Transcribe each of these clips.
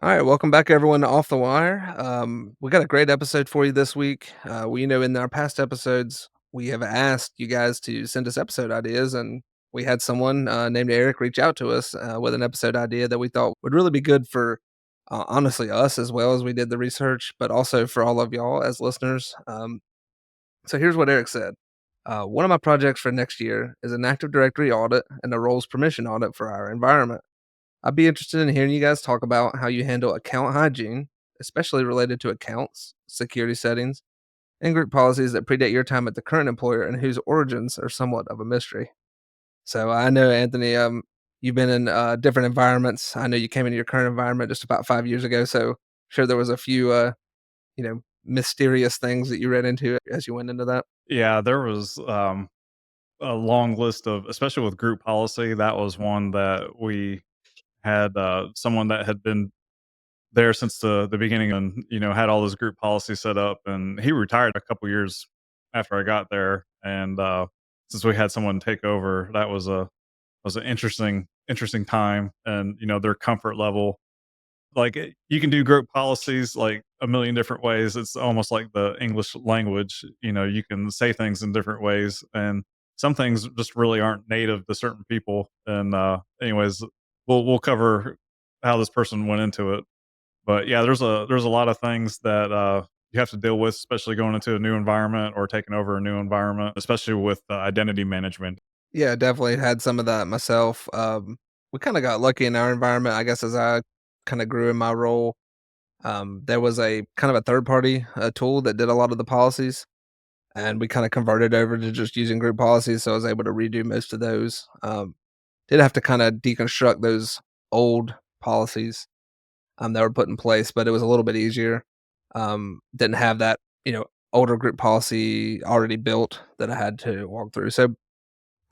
All right, welcome back, everyone, to Off the Wire. We got a great episode for you this week. In our past episodes, we have asked you guys to send us episode ideas, and we had someone named Eric reach out to us with an episode idea that we thought would really be good for, honestly, us as well as we did the research, but also for all of y'all as listeners. So here's what Eric said. One of my projects for next year is an Active Directory audit and a roles permission audit for our environment. I'd be interested in hearing you guys talk about how you handle account hygiene, especially related to accounts, security settings, and group policies that predate your time at the current employer and whose origins are somewhat of a mystery. So I know, Anthony, you've been in different environments. I know you came into your current environment just about 5 years ago. So sure there was a few, mysterious things that you ran into as you went into that. Yeah, there was, a long list of especially with group policy, that was one that we had, someone that had been there since the beginning and, had all this group policy set up, and he retired a couple years after I got there, and, since we had someone take over, that was an interesting time, and, their comfort level like, you can do group policies, like, a million different ways. It's almost like the English language, you can say things in different ways, and some things just really aren't native to certain people, and, anyways, we'll cover how this person went into it. But, yeah, there's a lot of things that, you have to deal with, especially going into a new environment or taking over a new environment, especially with, identity management. Yeah, definitely had some of that myself. We kind of got lucky in our environment, I guess, as I kind of grew in my role. There was a kind of a third party tool that did a lot of the policies, and we kind of converted over to just using group policies. So I was able to redo most of those. Did have to kind of deconstruct those old policies that were put in place, but it was a little bit easier. Didn't have that, older group policy already built that I had to walk through. So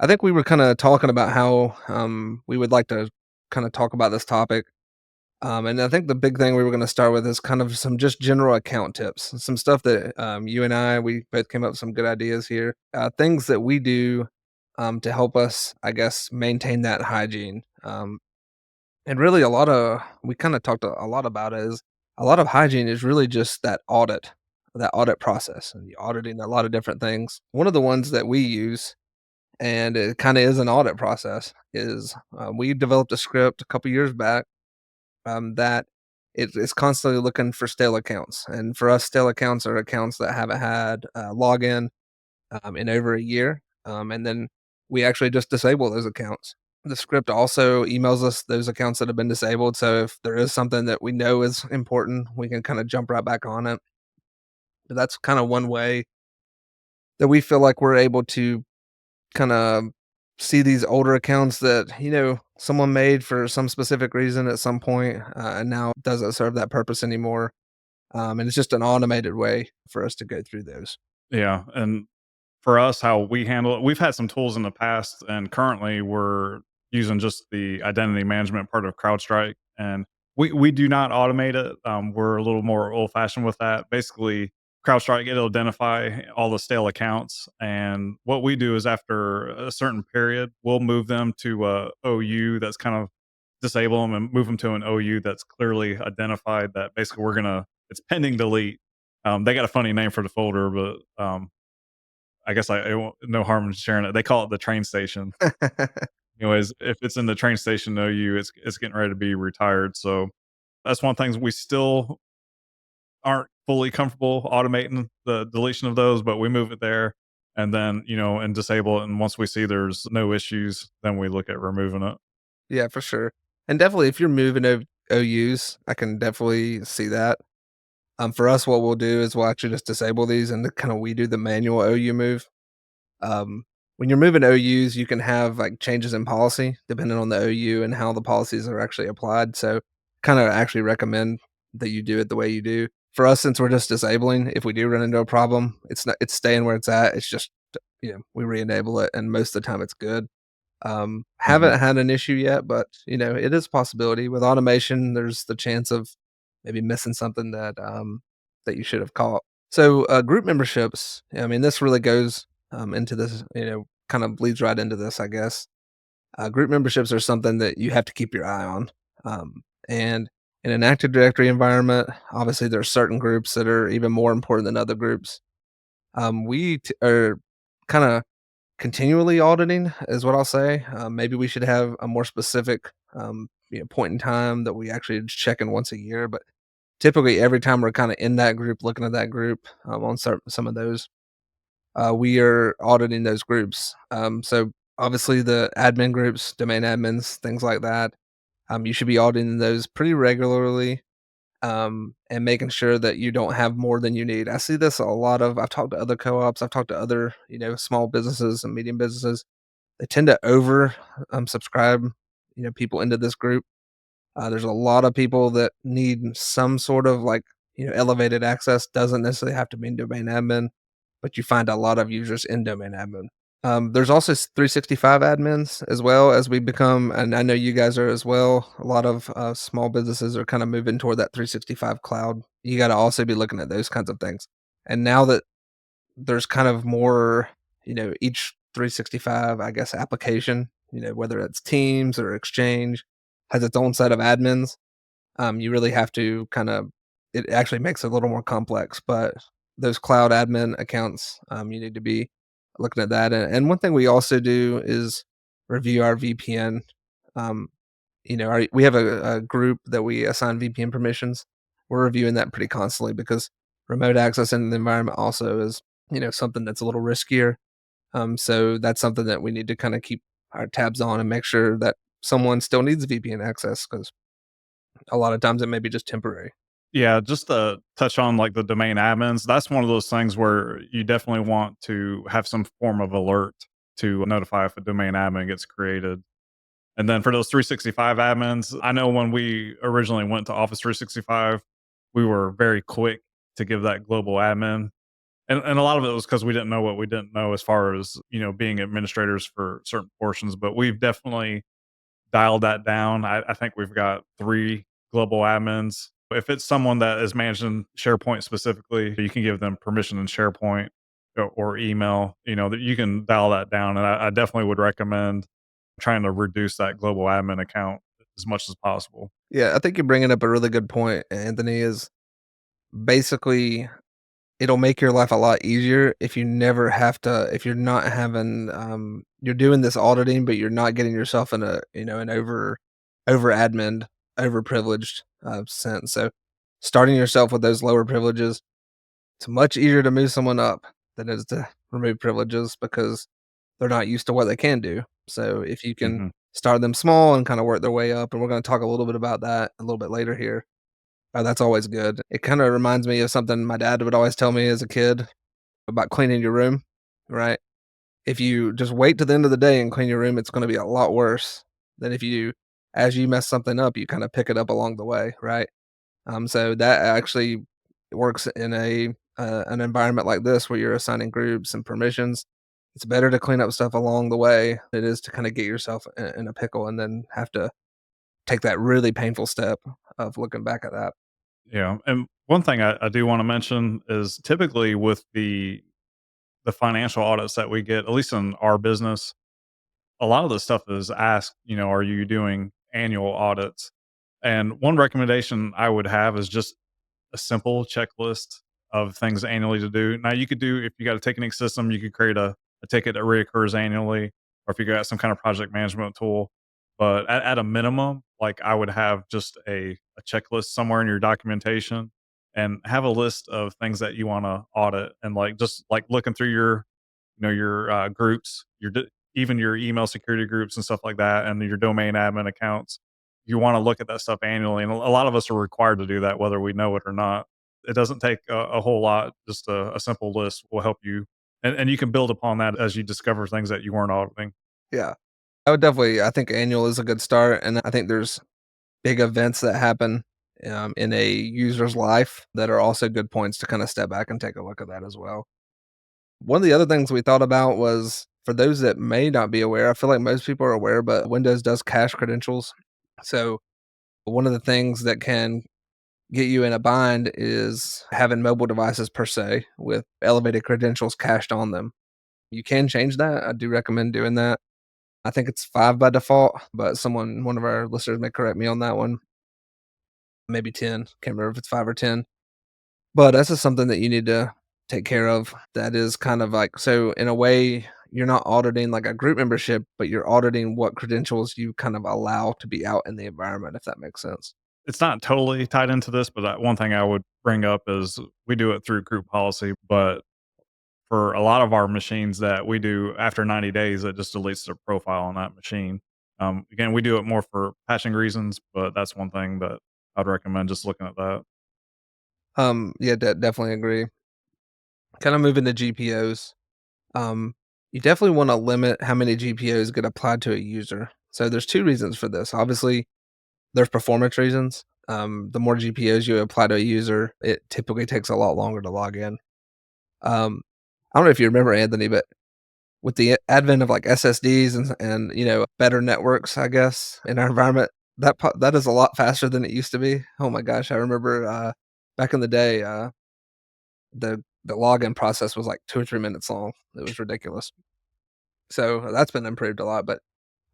I think we were kind of talking about how we would like to kind of talk about this topic. And I think the big thing we were going to start with is kind of some just general account tips, some stuff that you and we both came up with some good ideas here, things that we do to help us, I guess, maintain that hygiene. And really, we kind of talked a lot about it is a lot of hygiene is really just that audit process, and the auditing a lot of different things. One of the ones that we use and it kinda is an audit process, is, we developed a script a couple years back, that it is constantly looking for stale accounts, and for us, stale accounts are accounts that haven't had a login, in over a year, and then we actually just disable those accounts. The script also emails us those accounts that have been disabled, so if there is something that we know is important, we can kinda jump right back on it. But that's kinda one way that we feel like we're able to kinda see these older accounts that, someone made for some specific reason at some point, and now doesn't serve that purpose anymore. And it's just an automated way for us to go through those. Yeah, and for us, how we handle it, we've had some tools in the past, and currently we're using just the identity management part of CrowdStrike, and we do not automate it. We're a little more old fashioned with that. Basically, CrowdStrike it'll identify all the stale accounts, and what we do is after a certain period, we'll move them to a OU that's kind of disable them and move them to an OU that's clearly identified. That basically we're gonna it's pending delete. They got a funny name for the folder, but I guess I won't no harm in sharing it. They call it the train station. Anyways, if it's in the train station OU, it's getting ready to be retired. So that's one thing we still aren't fully comfortable automating the deletion of those, but we move it there and then, and disable it. And once we see there's no issues, then we look at removing it. Yeah, for sure. And definitely if you're moving OUs, I can definitely see that. For us, what we'll do is we'll actually just disable these and kinda we do the manual OU move. Um, when you're moving OUs, you can have, like, changes in policy depending on the OU and how the policies are actually applied, so kinda actually recommend that you do it the way you do. For us, since we're just disabling, if we do run into a problem, it's staying where it's at, it's just, we re-enable it, and most of the time it's good. Mhm. Haven't had an issue yet, but, it is a possibility. With automation, there's the chance of maybe missing something that you should have caught. So, group memberships, I mean, this really goes, into this, kind of leads right into this, I guess. Group memberships are something that you have to keep your eye on. And In an Active Directory environment, obviously there's certain groups that are even more important than other groups. We are kind of continually auditing, is what I'll say. Maybe we should have a more specific, point in time that we actually just check in once a year. But typically, every time we're kind of in that group, looking at that group on some of those, we are auditing those groups. So obviously, the admin groups, domain admins, things like that. You should be auditing those pretty regularly, and making sure that you don't have more than you need. I see this a lot of. I've talked to other co-ops. I've talked to other, small businesses and medium businesses. They tend to over subscribe, people into this group. There's a lot of people that need some sort of like, elevated access. Doesn't necessarily have to be domain admin, but you find a lot of users in domain admin. There's also 365 admins as well as we become, and I know you guys are as well. A lot of small businesses are kind of moving toward that 365 cloud. You got to also be looking at those kinds of things. And now that there's kind of more, each 365, I guess, application, whether it's Teams or Exchange, has its own set of admins. You really have to kind of, it actually makes it a little more complex, but those cloud admin accounts, you need to be looking at that. And one thing we also do is review our VPN. Um, we have a group that we assign VPN permissions. We're reviewing that pretty constantly because remote access in the environment also is, something that's a little riskier. So that's something that we need to kind of keep our tabs on and make sure that someone still needs VPN access because a lot of times it may be just temporary. Yeah, just to touch on like the domain admins, that's one of those things where you definitely want to have some form of alert to notify if a domain admin gets created. And then for those 365 admins, I know when we originally went to Office 365, we were very quick to give that global admin. And a lot of it was because we didn't know what we didn't know as far as, being administrators for certain portions. But we've definitely dialed that down. I think we've got 3 global admins. If it's someone that is managing SharePoint specifically, you can give them permission in SharePoint or email, that you can dial that down. And I definitely would recommend trying to reduce that global admin account as much as possible. Yeah, I think you're bringing up a really good point, Anthony. Is basically it'll make your life a lot easier if you never have to if you're not having you're doing this auditing, but you're not getting yourself in a an over admin, over privileged sense. So starting yourself with those lower privileges, it's much easier to move someone up than it is to remove privileges because they're not used to what they can do. So if you can Hmm. start them small and kind of work their way up, and we're going to talk a little bit about that a little bit later here. That's always good. It kind of reminds me of something my dad would always tell me as a kid about cleaning your room, right? If you just wait to the end of the day and clean your room, it's going to be a lot worse than if you, as you mess something up, you kind of pick it up along the way, right? So that actually works in a an environment like this where you're assigning groups and permissions. It's better to clean up stuff along the way than it is to kind of get yourself in a pickle and then have to take that really painful step of looking back at that. Yeah. And one thing I do want to mention is typically with the financial audits that we get, at least in our business, a lot of the stuff is asked, are you doing annual audits? And one recommendation I would have is just a simple checklist of things annually to do. Now, you could do, if you got a ticketing system, you could create a ticket that reoccurs annually, or if you got some kind of project management tool. But at a minimum, like I would have just a checklist somewhere in your documentation and have a list of things that you want to audit, and like just like looking through your groups, even your email security groups and stuff like that, and your domain admin accounts. You want to look at that stuff annually, and a lot of us are required to do that, whether we know it or not. It doesn't take a whole lot; just a simple list will help you, and you can build upon that as you discover things that you weren't auditing. Yeah. I would definitely I think annual is a good start, and I think there's big events that happen, in a user's life that are also good points to kinda step back and take a look at that as well. One of the other things we thought about was for those that may not be aware, I feel like most people are aware, but Windows does cache credentials. So, one of the things that can get you in a bind is having mobile devices per se with elevated credentials cached on them. You can change that. I do recommend doing that. I think it's 5 by default, but one of our listeners may correct me on that one. maybe 10. Can't remember if it's 5 or 10. But that's just something that you need to take care of. That is kind of like, so in a way, you're not auditing like a group membership, but you're auditing what credentials you kind of allow to be out in the environment, if that makes sense. It's not totally tied into this, but one thing I would bring up is we do it through group policy, but for a lot of our machines that we do after 90 days, it just deletes the profile on that machine. Again, we do it more for patching reasons, but that's one thing that I'd recommend just looking at that. Yeah, definitely agree. Kind of moving to GPOs. Um, you definitely want to limit how many GPOs get applied to a user. So there's two reasons for this. Obviously, there's performance reasons. The more GPOs you apply to a user, it typically takes a lot longer to log in. I don't know if you remember, Anthony, but with the advent of like SSDs and better networks, I guess in our environment, that is a lot faster than it used to be. Oh my gosh, I remember back in the day, the login process was like 2 or 3 minutes long. It was ridiculous. So that's been improved a lot, but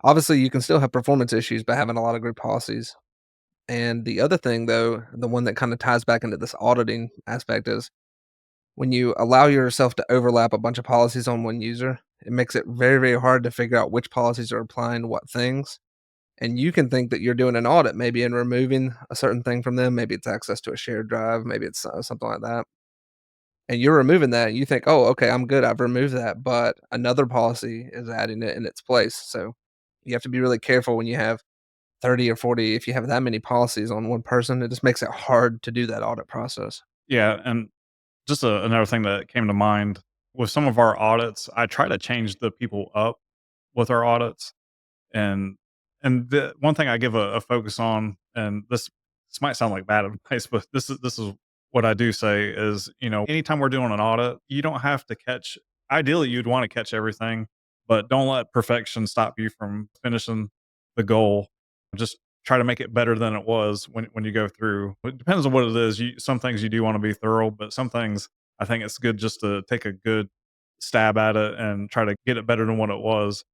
obviously you can still have performance issues by having a lot of group policies. And the other thing, though, the one that kind of ties back into this auditing aspect is when you allow yourself to overlap a bunch of policies on one user, it makes it very, very hard to figure out which policies are applying to what things. And you can think that you're doing an audit, maybe in removing a certain thing from them. Maybe it's access to a shared drive, maybe it's something like that. And you're removing that, and you think, oh, okay, I'm good. I've removed that. But another policy is adding it in its place. So you have to be really careful when you have 30 or 40. If you have that many policies on one person, it just makes it hard to do that audit process. Yeah, and just another thing that came to mind with some of our audits, I try to change the people up with our audits. And the one thing I give a focus on, and this might sound like bad advice, but this is what I do say is, anytime we're doing an audit, you don't have to catch. Ideally, you'd want to catch everything, but don't let perfection stop you from finishing the goal. Just try to make it better than it was when you go through. It depends on what it is. Some things you do want to be thorough, but some things I think it's good just to take a good stab at it and try to get it better than what it was.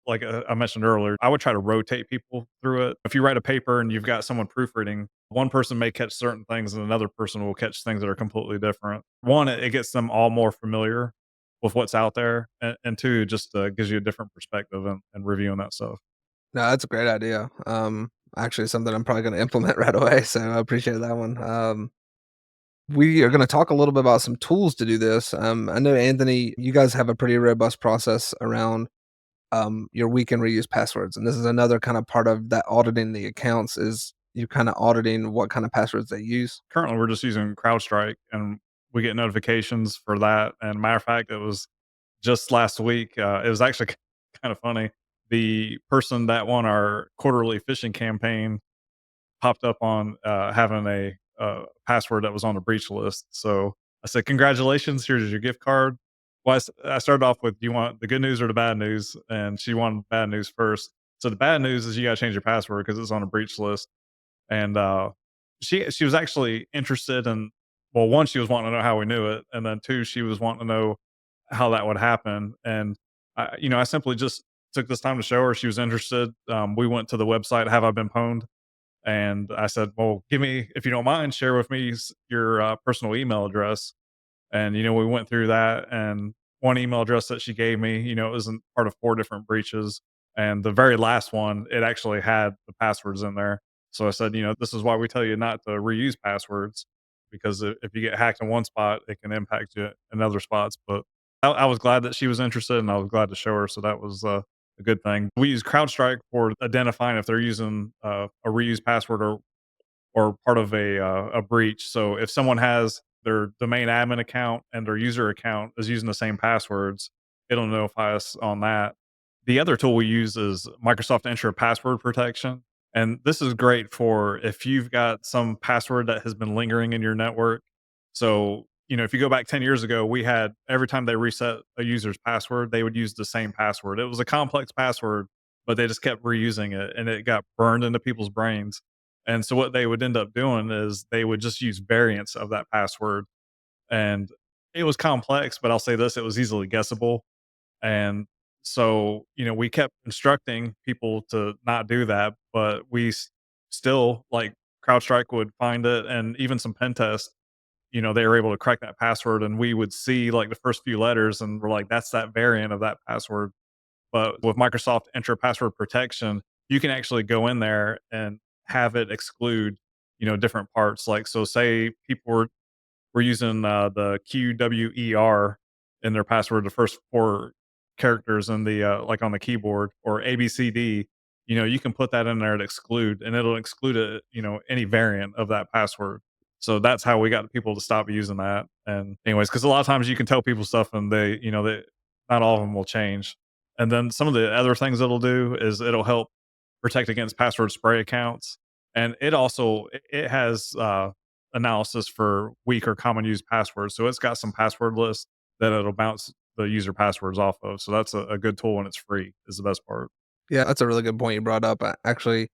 Like, I mentioned earlier, I would try to rotate people through it. If you write a paper and you've got someone proofreading, one person may catch certain things and another person will catch things that are completely different. One, it gets them all more familiar with what's out there, and two, just gives you a different perspective and reviewing that stuff. No, that's a great idea. Actually, something I'm probably going to implement right away. So I appreciate that one. We are going to talk a little bit about some tools to do this. I know, Anthony, you guys have a pretty robust process around your weekend reuse passwords, and this is another kind of part of that auditing the accounts is you kind of auditing what kind of passwords they use. Currently, we're just using CrowdStrike, and we get notifications for that. And matter of fact, it was just last week. It was actually kind of funny. The person that won our quarterly phishing campaign popped up on having a password that was on the breach list. So I said, "Congratulations! Here's your gift card." Well, I started off with, "Do you want the good news or the bad news?" And she wanted bad news first. So the bad news is you got to change your password because it's on a breach list. And she was actually interested in. Well, one, she was wanting to know how we knew it, and then two, she was wanting to know how that would happen. And I simply just took this time to show her she was interested. We went to the website, Have I Been Pwned? And I said, "Well, give me, if you don't mind, share with me your personal email address." And, we went through that. And one email address that she gave me, it was in part of 4 different breaches. And the very last one, it actually had the passwords in there. So I said, this is why we tell you not to reuse passwords, because if you get hacked in one spot, it can impact you in other spots. But I was glad that she was interested, and I was glad to show her. So that was a good thing. We use CrowdStrike for identifying if they're using a reused password or part of a breach. So if someone has their domain admin account and their user account is using the same passwords, it'll notify us on that. The other tool we use is Microsoft Azure Password Protection. And this is great for if you've got some password that has been lingering in your network. So, if you go back 10 years ago, we had every time they reset a user's password, they would use the same password. It was a complex password, but they just kept reusing it and it got burned into people's brains. And so what they would end up doing is they would just use variants of that password. And it was complex, but I'll say this, it was easily guessable. And so, we kept instructing people to not do that, but still, like, CrowdStrike would find it, and even some pen tests, they were able to crack that password, and we would see like the first few letters, and we're like, that's that variant of that password. But with Microsoft Enter Password Protection, you can actually go in there and have it exclude, different parts. Like, so say people were using the QWER in their password, the first four characters in the like on the keyboard, or ABCD. You can put that in there to exclude, and it'll exclude it. Any variant of that password. So that's how we got people to stop using that. And anyways, because a lot of times you can tell people stuff, and they not all of them will change. And then some of the other things it'll do is it'll help protect against password spray accounts, and it has analysis for weak or common used passwords. So it's got some password lists that it'll bounce the user passwords off of. So that's a good tool, and it's free is the best part. Yeah, that's a really good point you brought up. Actually,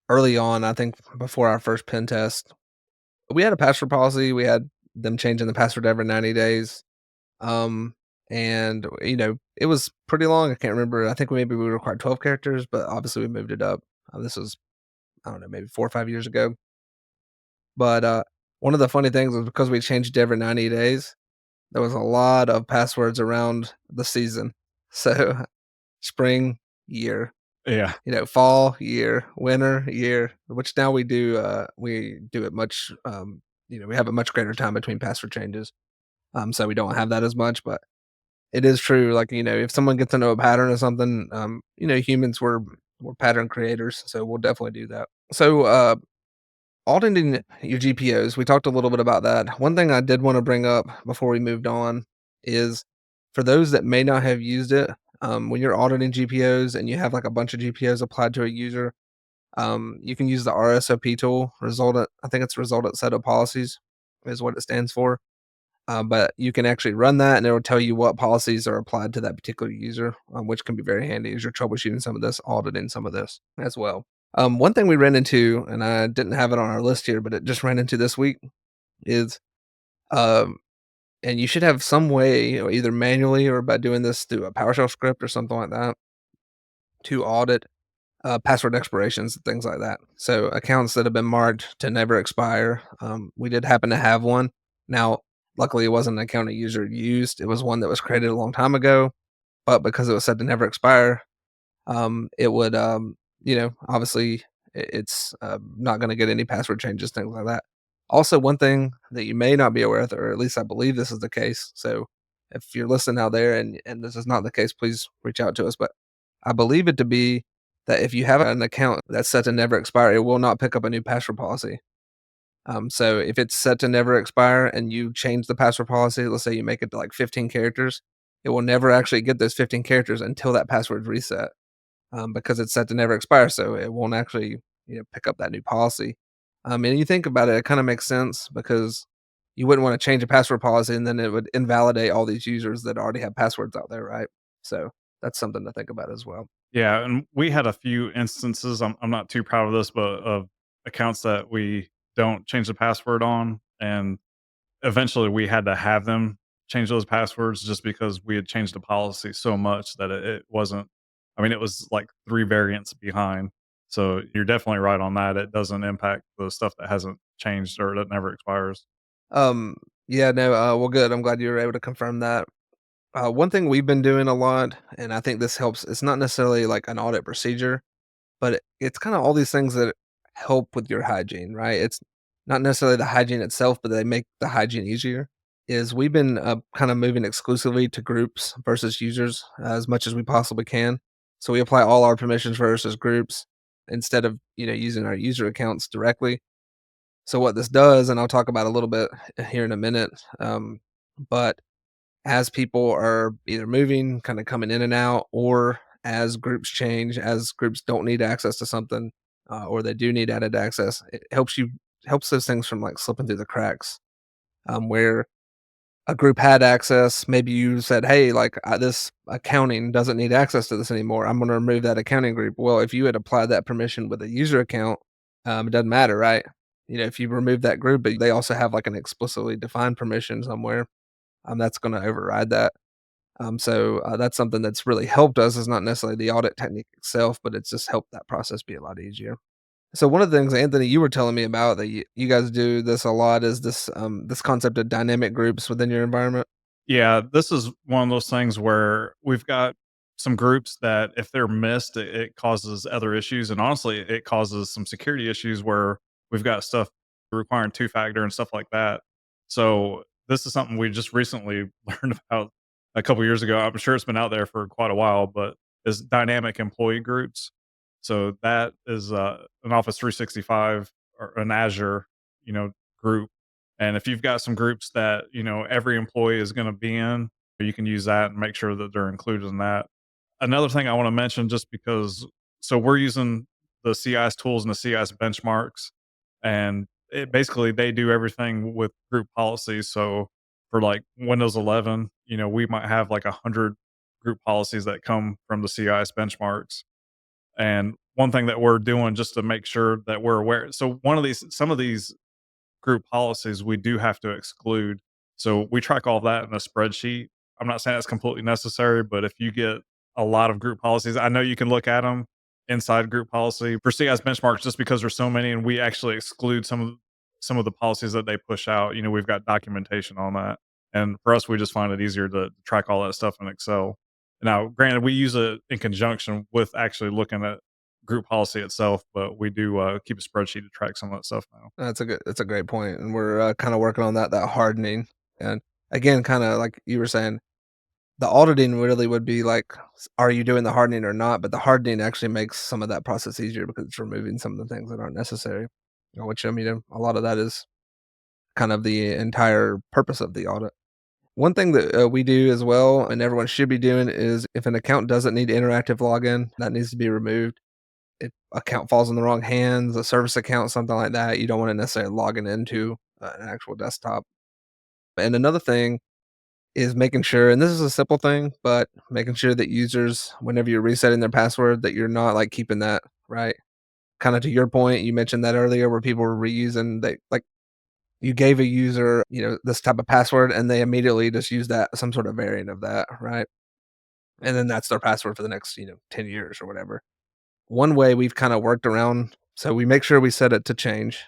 early on, I think before our first pen test, we had a password policy. We had them changing the password every 90 days. Um, and it was pretty long. I can't remember. I think maybe we required 12 characters, but obviously we moved it up. This was, I don't know, maybe 4 or 5 years ago. But one of the funny things was because we changed it every 90 days, there was a lot of passwords around the season. So spring, year, Yeah. fall, year, winter, year, which now we do it much, we have a much greater time between password changes. So we don't have that as much, but it is true. Like, if someone gets to know a pattern or something, humans we're pattern creators, so we'll definitely do that. So, auditing your GPOs, we talked a little bit about that. One thing I did want to bring up before we moved on is for those that may not have used it, when you're auditing GPOs and you have like a bunch of GPOs applied to a user, you can use the RSOP tool, resultant. I think it's resultant set of policies is what it stands for. But you can actually run that, and it will tell you what policies are applied to that particular user, which can be very handy as you're troubleshooting some of this, auditing some of this as well. One thing we ran into, and I didn't have it on our list here, but it just ran into this week, is um, and you should have some way, or either manually or by doing this through a PowerShell script or something like that, to audit password expirations and things like that. So accounts that have been marked to never expire. We did happen to have one. Now, luckily, it wasn't an account a user used. It was one that was created a long time ago, but because it was said to never expire, it would, obviously, it's not going to get any password changes, things like that. Also, one thing that you may not be aware of, or at least I believe this is the case. So, if you're listening out there and this is not the case, please reach out to us. But I believe it to be that if you have an account that's set to never expire, it will not pick up a new password policy. So if it's set to never expire and you change the password policy, let's say you make it to like 15 characters, it will never actually get those 15 characters until that password's reset, because it's set to never expire. So it won't actually, pick up that new policy. And you think about it, it kind of makes sense because you wouldn't want to change a password policy and then it would invalidate all these users that already have passwords out there, right? So that's something to think about as well. Yeah, and we had a few instances, I'm not too proud of this, but of accounts that we don't change the password on, and eventually we had to have them change those passwords just because we had changed the policy so much that it wasn't. I mean, it was like 3 variants behind. So you're definitely right on that. It doesn't impact the stuff that hasn't changed or that never expires. Um, yeah, no, well, good. I'm glad you were able to confirm that. One thing we've been doing a lot, and I think this helps, it's not necessarily like an audit procedure, but it's kind of all these things that help with your hygiene, right? It's not necessarily the hygiene itself, but they make the hygiene easier. Is we've been kind of moving exclusively to groups versus users as much as we possibly can. So we apply all our permissions versus groups instead of using our user accounts directly. So what this does, and I'll talk about a little bit here in a minute, but as people are either moving, kind of coming in and out, or as groups change, as groups don't need access to something, or they do need added access, it helps those things from like slipping through the cracks. Where a group had access, maybe you said, "Hey, like this accounting doesn't need access to this anymore. I'm going to remove that accounting group." Well, if you had applied that permission with a user account, it doesn't matter, right? If you remove that group, but they also have like an explicitly defined permission somewhere, that's going to override that. So that's something that's really helped us. Is not necessarily the audit technique itself, but it's just helped that process be a lot easier. So one of the things, Anthony, you were telling me about that you guys do this a lot is this concept of dynamic groups within your environment. Yeah, this is one of those things where we've got some groups that if they're missed, it causes other issues. And honestly, it causes some security issues where we've got stuff requiring two factor and stuff like that. So this is something we just recently learned about a couple years ago. I'm sure it's been out there for quite a while, but is dynamic employee groups. So that is an Office 365 or an Azure, group, and if you've got some groups that, every employee is going to be in, you can use that and make sure that they're included in that. Another thing I want to mention, just because, so we're using the CIS tools and the CIS benchmarks, and basically they do everything with group policies. So for like Windows 11, we might have like 100 group policies that come from the CIS benchmarks. And one thing that we're doing just to make sure that we're aware. So some of these group policies we do have to exclude. So we track all that in a spreadsheet. I'm not saying it's completely necessary, but if you get a lot of group policies, I know you can look at them inside group policy for CIS benchmarks just because there's so many and we actually exclude some of the policies that they push out. We've got documentation on that. And for us, we just find it easier to track all that stuff in Excel. Now, granted, we use it in conjunction with actually looking at group policy itself, but we do keep a spreadsheet to track some of that stuff now. That's a great point, and we're kind of working on that hardening. And again, kind of like you were saying, the auditing really would be like, are you doing the hardening or not? But the hardening actually makes some of that process easier because it's removing some of the things that aren't necessary. Which I mean, a lot of that is kind of the entire purpose of the audit. One thing that we do as well, and everyone should be doing, is if an account doesn't need interactive login, that needs to be removed. If account falls in the wrong hands, a service account, something like that, you don't want to necessarily log it into an actual desktop. And another thing is making sure, and this is a simple thing, but making sure that users, whenever you're resetting their password, that you're not like keeping that right. Kind of to your point, you mentioned that earlier where people were reusing, they like you gave a user, this type of password and they immediately just use that, some sort of variant of that, right? And then that's their password for the next, 10 years or whatever. One way we've kind of worked around, so we make sure we set it to change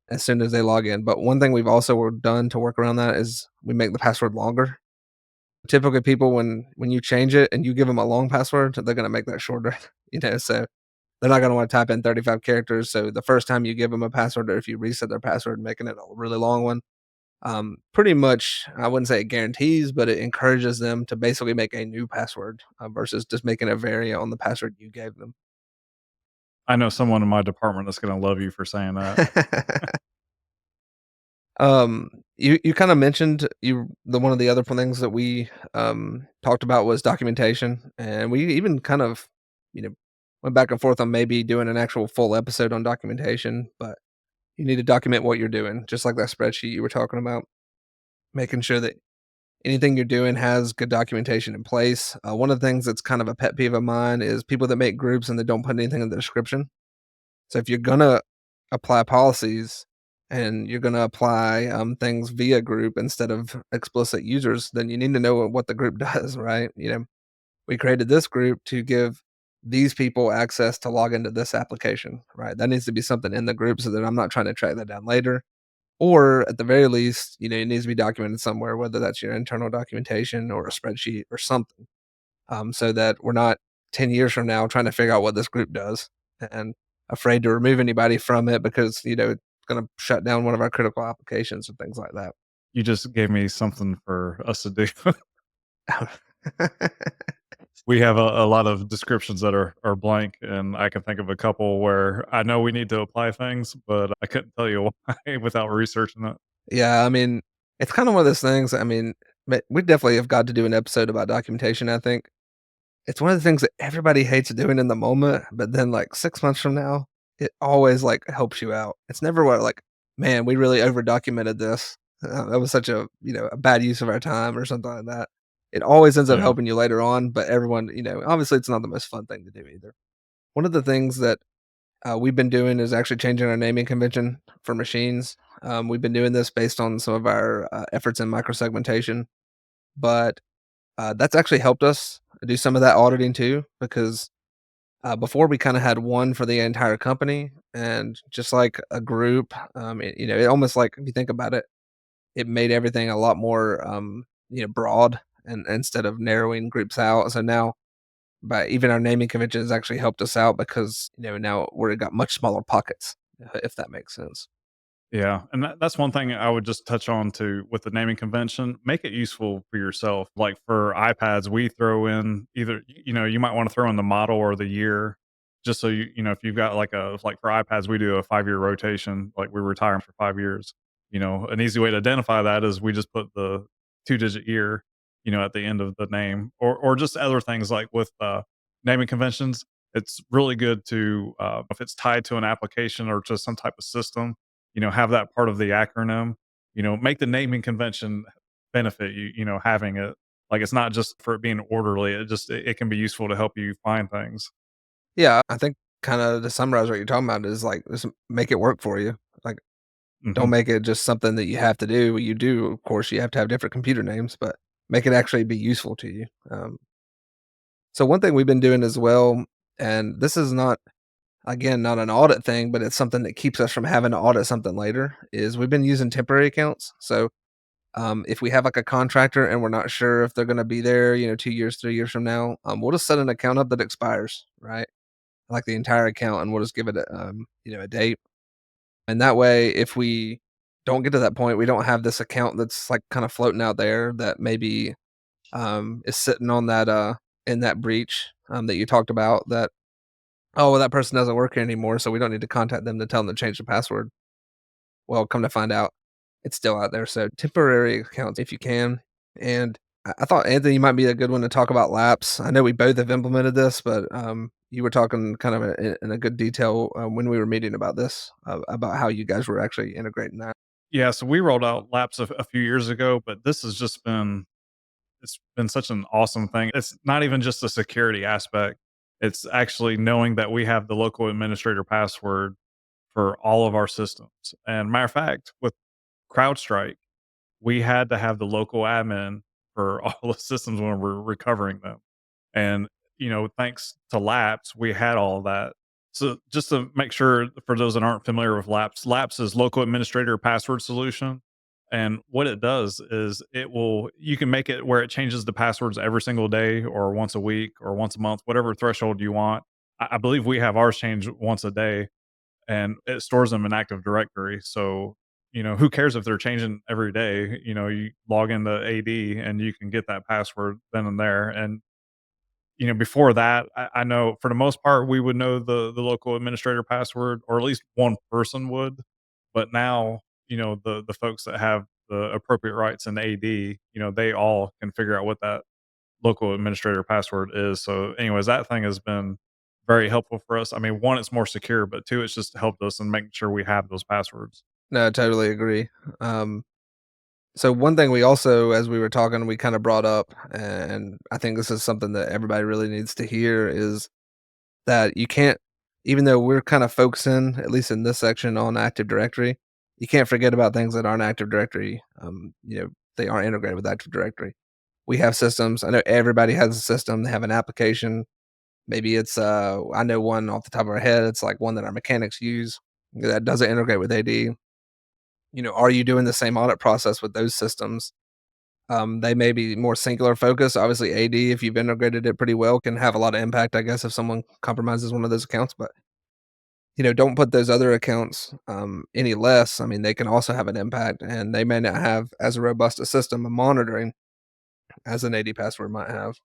as soon as they log in. But one thing we've also done to work around that is we make the password longer. Typically, people when you change it and you give them a long password, they're gonna make that shorter, so they're not gonna wanna type in 35 characters. So the first time you give them a password or if you reset their password, making it a really long one, pretty much, I wouldn't say it guarantees, but it encourages them to basically make a new password, versus just making a variant on the password you gave them. I know someone in my department that's gonna love you for saying that. You kinda mentioned the one of the other things that we, talked about was documentation, and we even kind of, you know, went back and forth on maybe doing an actual full episode on documentation, but you need to document what you're doing, just like that spreadsheet you were talking about, making sure that anything you're doing has good documentation in place. One of the things that's kind of a pet peeve of mine is people that make groups and they don't put anything in the description. So if you're gonna apply policies and you're gonna apply things via group instead of explicit users, then you need to know what the group does, right? We created this group to give these people access to log into this application, right? That needs to be something in the group so that I'm not trying to track that down later. Or at the very least, it needs to be documented somewhere, whether that's your internal documentation or a spreadsheet or something, so that we're not 10 years from now trying to figure out what this group does and afraid to remove anybody from it because, it's going to shut down one of our critical applications and things like that. You just gave me something for us to do. We have a lot of descriptions that are blank, and I can think of a couple where I know we need to apply things, but I couldn't tell you why without researching it. Yeah, I mean, it's kind of one of those things. I mean, we definitely have got to do an episode about documentation, I think. It's one of the things that everybody hates doing in the moment, but then, like, 6 months from now, it always, like, helps you out. It's never what, like, "Man, we really over documented this. That was such a, a bad use of our time," or something like that. It always ends up Yeah. helping you later on, but everyone, obviously, it's not the most fun thing to do either. One of the things that, we've been doing is actually changing our naming convention for machines. We've been doing this based on some of our, efforts in microsegmentation, but that's actually helped us do some of that auditing too, because Before we kinda had one for the entire company, and just like a group, it almost like if you think about it, it made everything a lot more, broad and instead of narrowing groups out. So now but even our naming convention has actually helped us out because, now we've got much smaller pockets, if that makes sense. Yeah, and that's one thing I would just touch on too with the naming convention. Make it useful for yourself. Like for iPads, we throw in either you might want to throw in the model or the year, just so if you've got like for iPads, we do a 5 year rotation. Like we retire 'em for 5 years. An easy way to identify that is we just put the 2 digit year, at the end of the name, or just other things like with naming conventions. It's really good to if it's tied to an application or to some type of system, have that part of the acronym, make the naming convention benefit you, having it. Like it's not just for it being orderly. It can be useful to help you find things. Yeah, I think kinda to summarize what you're talking about is, like, just make it work for you. Like, don't Hmm. make it just something that you have to do. You do, of course, you have to have different computer names, but make it actually be useful to you. So one thing we've been doing as well, and this is not, again, not an audit thing, but it's something that keeps us from having to audit something later, is we've been using temporary accounts. So, if we have, like, a contractor and we're not sure if they're gonna be there, 2 years, 3 years from now, we'll just set an account up that expires, right? Like, the entire account, and we'll just give it a date. And that way, if we don't get to that point, we don't have this account that's, like, kinda floating out there that maybe, is sitting on that, in that breach, that you talked about that, "Oh, well, that person doesn't work here anymore, so we don't need to contact them to tell them to change the password." Well, come to find out, it's still out there, so temporary accounts if you can, and I thought, Anthony, might be a good one to talk about laps. I know we both have implemented this, but, you were talking kind of in a good detail, when we were meeting about this, about how you guys were actually integrating that. Yeah, so we rolled out Laps a few years ago, but this has just been it's been such an awesome thing. It's not even just a security aspect. It's actually knowing that we have the local administrator password for all of our systems. And matter of fact, with CrowdStrike, we had to have the local admin for all the systems when we're recovering them. And, thanks to Laps, we had all of that. So just to make sure for those that aren't familiar with Laps, Laps is local administrator password solution. And what it does is you can make it where it changes the passwords every single day or once a week or once a month, whatever threshold you want. I believe we have ours changed once a day, and it stores them in Active Directory. So, who cares if they're changing every day? You log into AD and you can get that password then and there. And, before that, I know for the most part, we would know the local administrator password, or at least one person would. But now, the folks that have the appropriate rights in AD, they all can figure out what that local administrator password is. So, anyways, that thing has been very helpful for us. I mean, one, it's more secure, but two, it's just helped us in making sure we have those passwords. No, I totally agree. So one thing we also, as we were talking, we kinda brought up, and I think this is something that everybody really needs to hear, is that you can't, even though we're kinda focusing, at least in this section, on Active Directory, you can't forget about things that aren't Active Directory, they aren't integrated with Active Directory. We have systems. I know everybody has a system. They have an application. Maybe it's, I know one off the top of our head, it's like one that our mechanics use that doesn't integrate with AD. Are you doing the same audit process with those systems? They may be more singular focus. Obviously, AD, if you've integrated it pretty well, can have a lot of impact, I guess, if someone compromises one of those accounts. But don't put those other accounts any less. I mean, they can also have an impact, and they may not have as robust a system of monitoring as an AD password might have.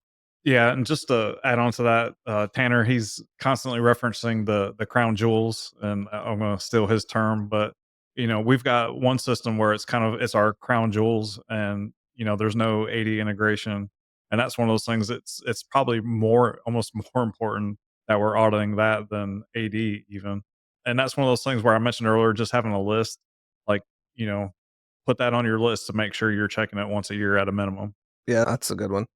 Yeah, and just to add on to that, Tanner, he's constantly referencing the crown jewels, and I'm going to steal his term, but we've got one system where it's our crown jewels, and there's no AD integration, and that's one of those things. It's probably almost more important that we're auditing that than AD even, and that's one of those things where I mentioned earlier, just having a list, like you know, put that on your list to make sure you're checking it once a year at a minimum. Yeah, that's a good one.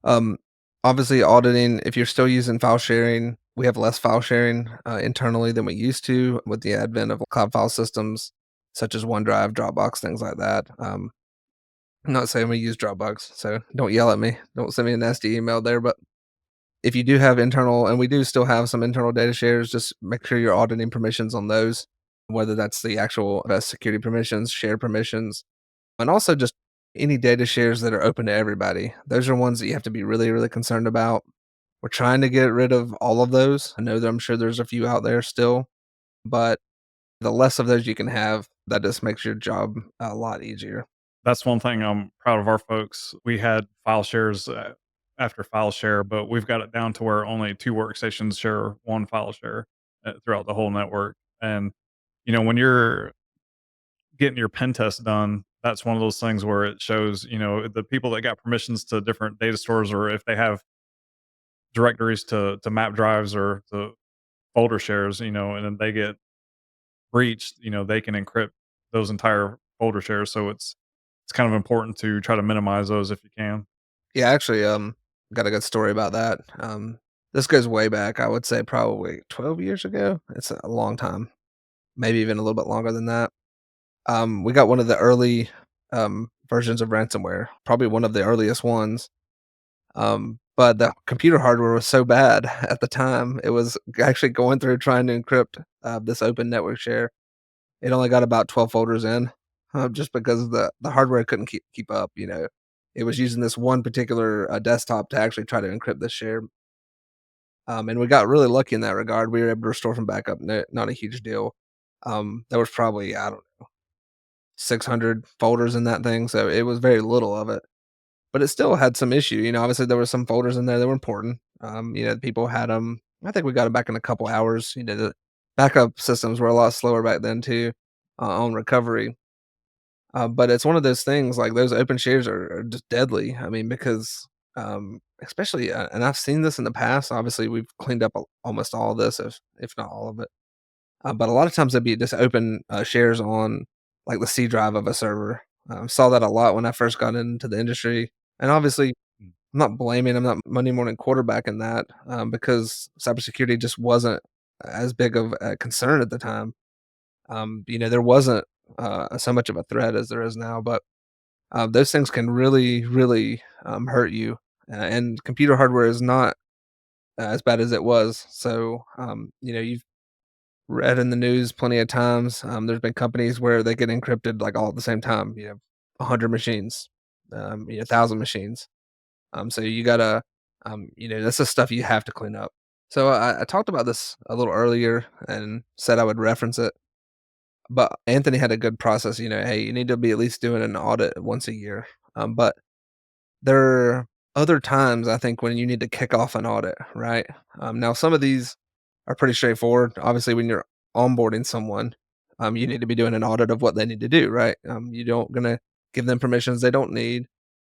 Um, Obviously, auditing, if you're still using file sharing, we have less file sharing internally than we used to with the advent of cloud file systems such as OneDrive, Dropbox, things like that. I'm not saying we use Dropbox, so don't yell at me. Don't send me a nasty email there, but if you do have internal, and we do still have some internal data shares, just make sure you're auditing permissions on those, whether that's the actual security permissions, share permissions, and also just any data shares that are open to everybody. Those are ones that you have to be really, really concerned about. We're trying to get rid of all of those. I know that I'm sure there's a few out there still, but the less of those you can have, that just makes your job a lot easier. That's one thing I'm proud of our folks. We had file shares after file share, but we've got it down to where only 2 workstations share 1 file share, throughout the whole network. And, when you're getting your pen test done, that's one of those things where it shows, the people that got permissions to different data stores, or if they have directories to map drives or to folder shares, and then they get breached, they can encrypt those entire folder shares. So it's kind of important to try to minimize those if you can. Yeah, actually, got a good story about that. This goes way back. I would say probably 12 years ago. It's a long time, maybe even a little bit longer than that. We got one of the early versions of ransomware, probably one of the earliest ones. But the computer hardware was so bad at the time, it was actually going through trying to encrypt this open network share. It only got about 12 folders in, just because the hardware couldn't keep up. It was using this one particular desktop to actually try to encrypt this share. And we got really lucky in that regard. We were able to restore from backup. Not a huge deal. There was probably, I don't know, 600 folders in that thing, so it was very little of it. But it still had some issue. Obviously there were some folders in there that were important. People had them. I think we got it back in a couple hours. The backup systems were a lot slower back then too, on recovery. But it's one of those things, like, those open shares are just deadly. I mean, because, especially, and I've seen this in the past. Obviously, we've cleaned up almost all of this, if not all of it. But a lot of times it'd be just open shares on, like, the C drive of a server. Saw that a lot when I first got into the industry, and obviously Mm. I'm not Monday morning quarterbacking that, because cybersecurity just wasn't as big of a concern at the time. There wasn't so much of a threat as there is now, but those things can really, really hurt you. And computer hardware is not as bad as it was. So, you've read in the news plenty of times. There's been companies where they get encrypted like all at the same time. 100 machines, 1,000 machines. So you gotta, that's the stuff you have to clean up. So I talked about this a little earlier and said I would reference it, but Anthony had a good process. Hey, you need to be at least doing an audit once a year. But there are other times I think when you need to kick off an audit, right? Now some of these are pretty straightforward. Obviously, when you're onboarding someone, you need to be doing an audit of what they need to do, right? You don't gonna give them permissions they don't need.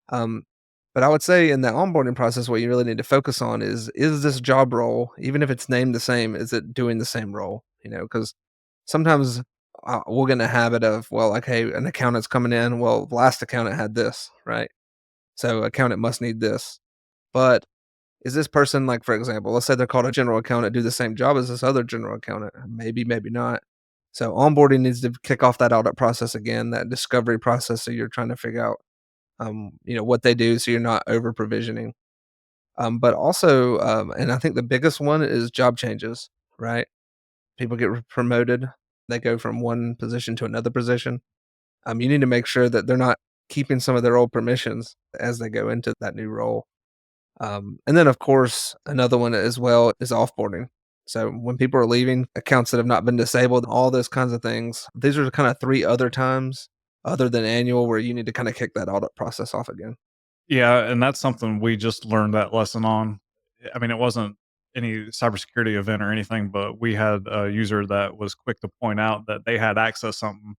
Um, but I would say in that onboarding process, what you really need to focus on is this job role, even if it's named the same, is it doing the same role? Because sometimes we'll get in a habit of, well, okay, an accountant's coming in. Well, the last accountant had this, right? So accountant must need this. But is this person, like, for example, let's say they're called a general accountant, do the same job as this other general accountant? Maybe, maybe not. So onboarding needs to kick off that audit process again, that discovery process. So you're trying to figure out, what they do, so you're not over provisioning. But also, and I think the biggest one is job changes, right? People get promoted, they go from one position to another position. You need to make sure that they're not keeping some of their old permissions as they go into that new role. And then, of course, another one as well is offboarding. So when people are leaving, accounts that have not been disabled, all those kinds of things. These are kind of three other times, other than annual, where you need to kind of kick that audit process off again. Yeah, and that's something we just learned that lesson on. I mean, it wasn't any cybersecurity event or anything, but we had a user that was quick to point out that they had access to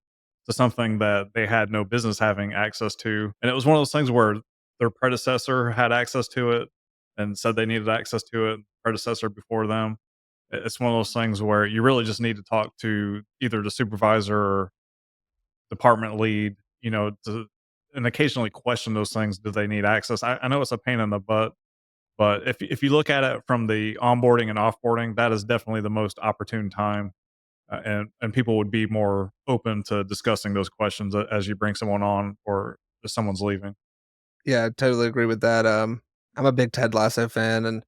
something that they had no business having access to. And it was one of those things where their predecessor had access to it and said they needed access to it, predecessor before them. It's one of those things where you really just need to talk to either the supervisor or department lead, to and occasionally question those things. Do they need access? I know it's a pain in the butt, but if you look at it from the onboarding and offboarding, that is definitely the most opportune time, and people would be more open to discussing those questions as you bring someone on or if someone's leaving. Yeah, I totally agree with that. I'm a big Ted Lasso fan, and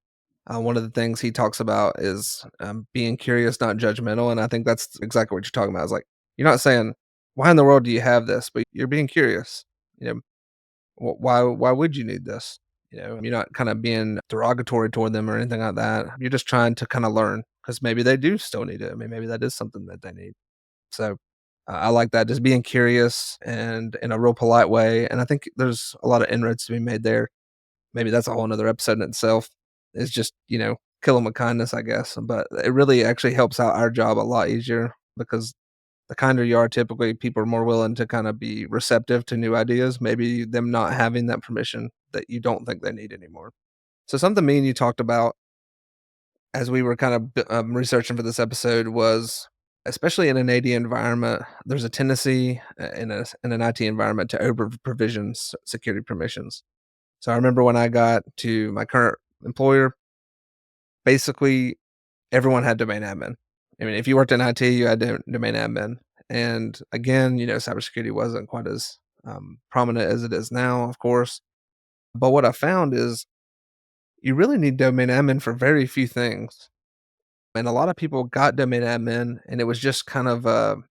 One of the things he talks about is being curious, not judgmental. And I think that's exactly what you're talking about. Is like, you're not saying, why in the world do you have this? But you're being curious. You know, why would you need this? You're not kind of being derogatory toward them or anything like that. You're just trying to kind of learn because maybe they do still need it. I mean, maybe that is something that they need. So I like that, just being curious and in a real polite way. And I think there's a lot of inroads to be made there. Maybe that's a whole another episode in itself. It's just, kill them with kindness, I guess. But it really actually helps out our job a lot easier because the kinder you are, typically people are more willing to kind of be receptive to new ideas, maybe them not having that permission that you don't think they need anymore. So something me and you talked about as we were kind of researching for this episode was, especially in an AD environment, there's a tendency in an IT environment to over provision security permissions. So I remember when I got to my current employer, basically everyone had domain admin. I mean, if you worked in IT, you had domain admin. And again, cybersecurity wasn't quite as prominent as it is now, of course. But what I found is you really need domain admin for very few things. And a lot of people got domain admin, and it was just kind of, I don't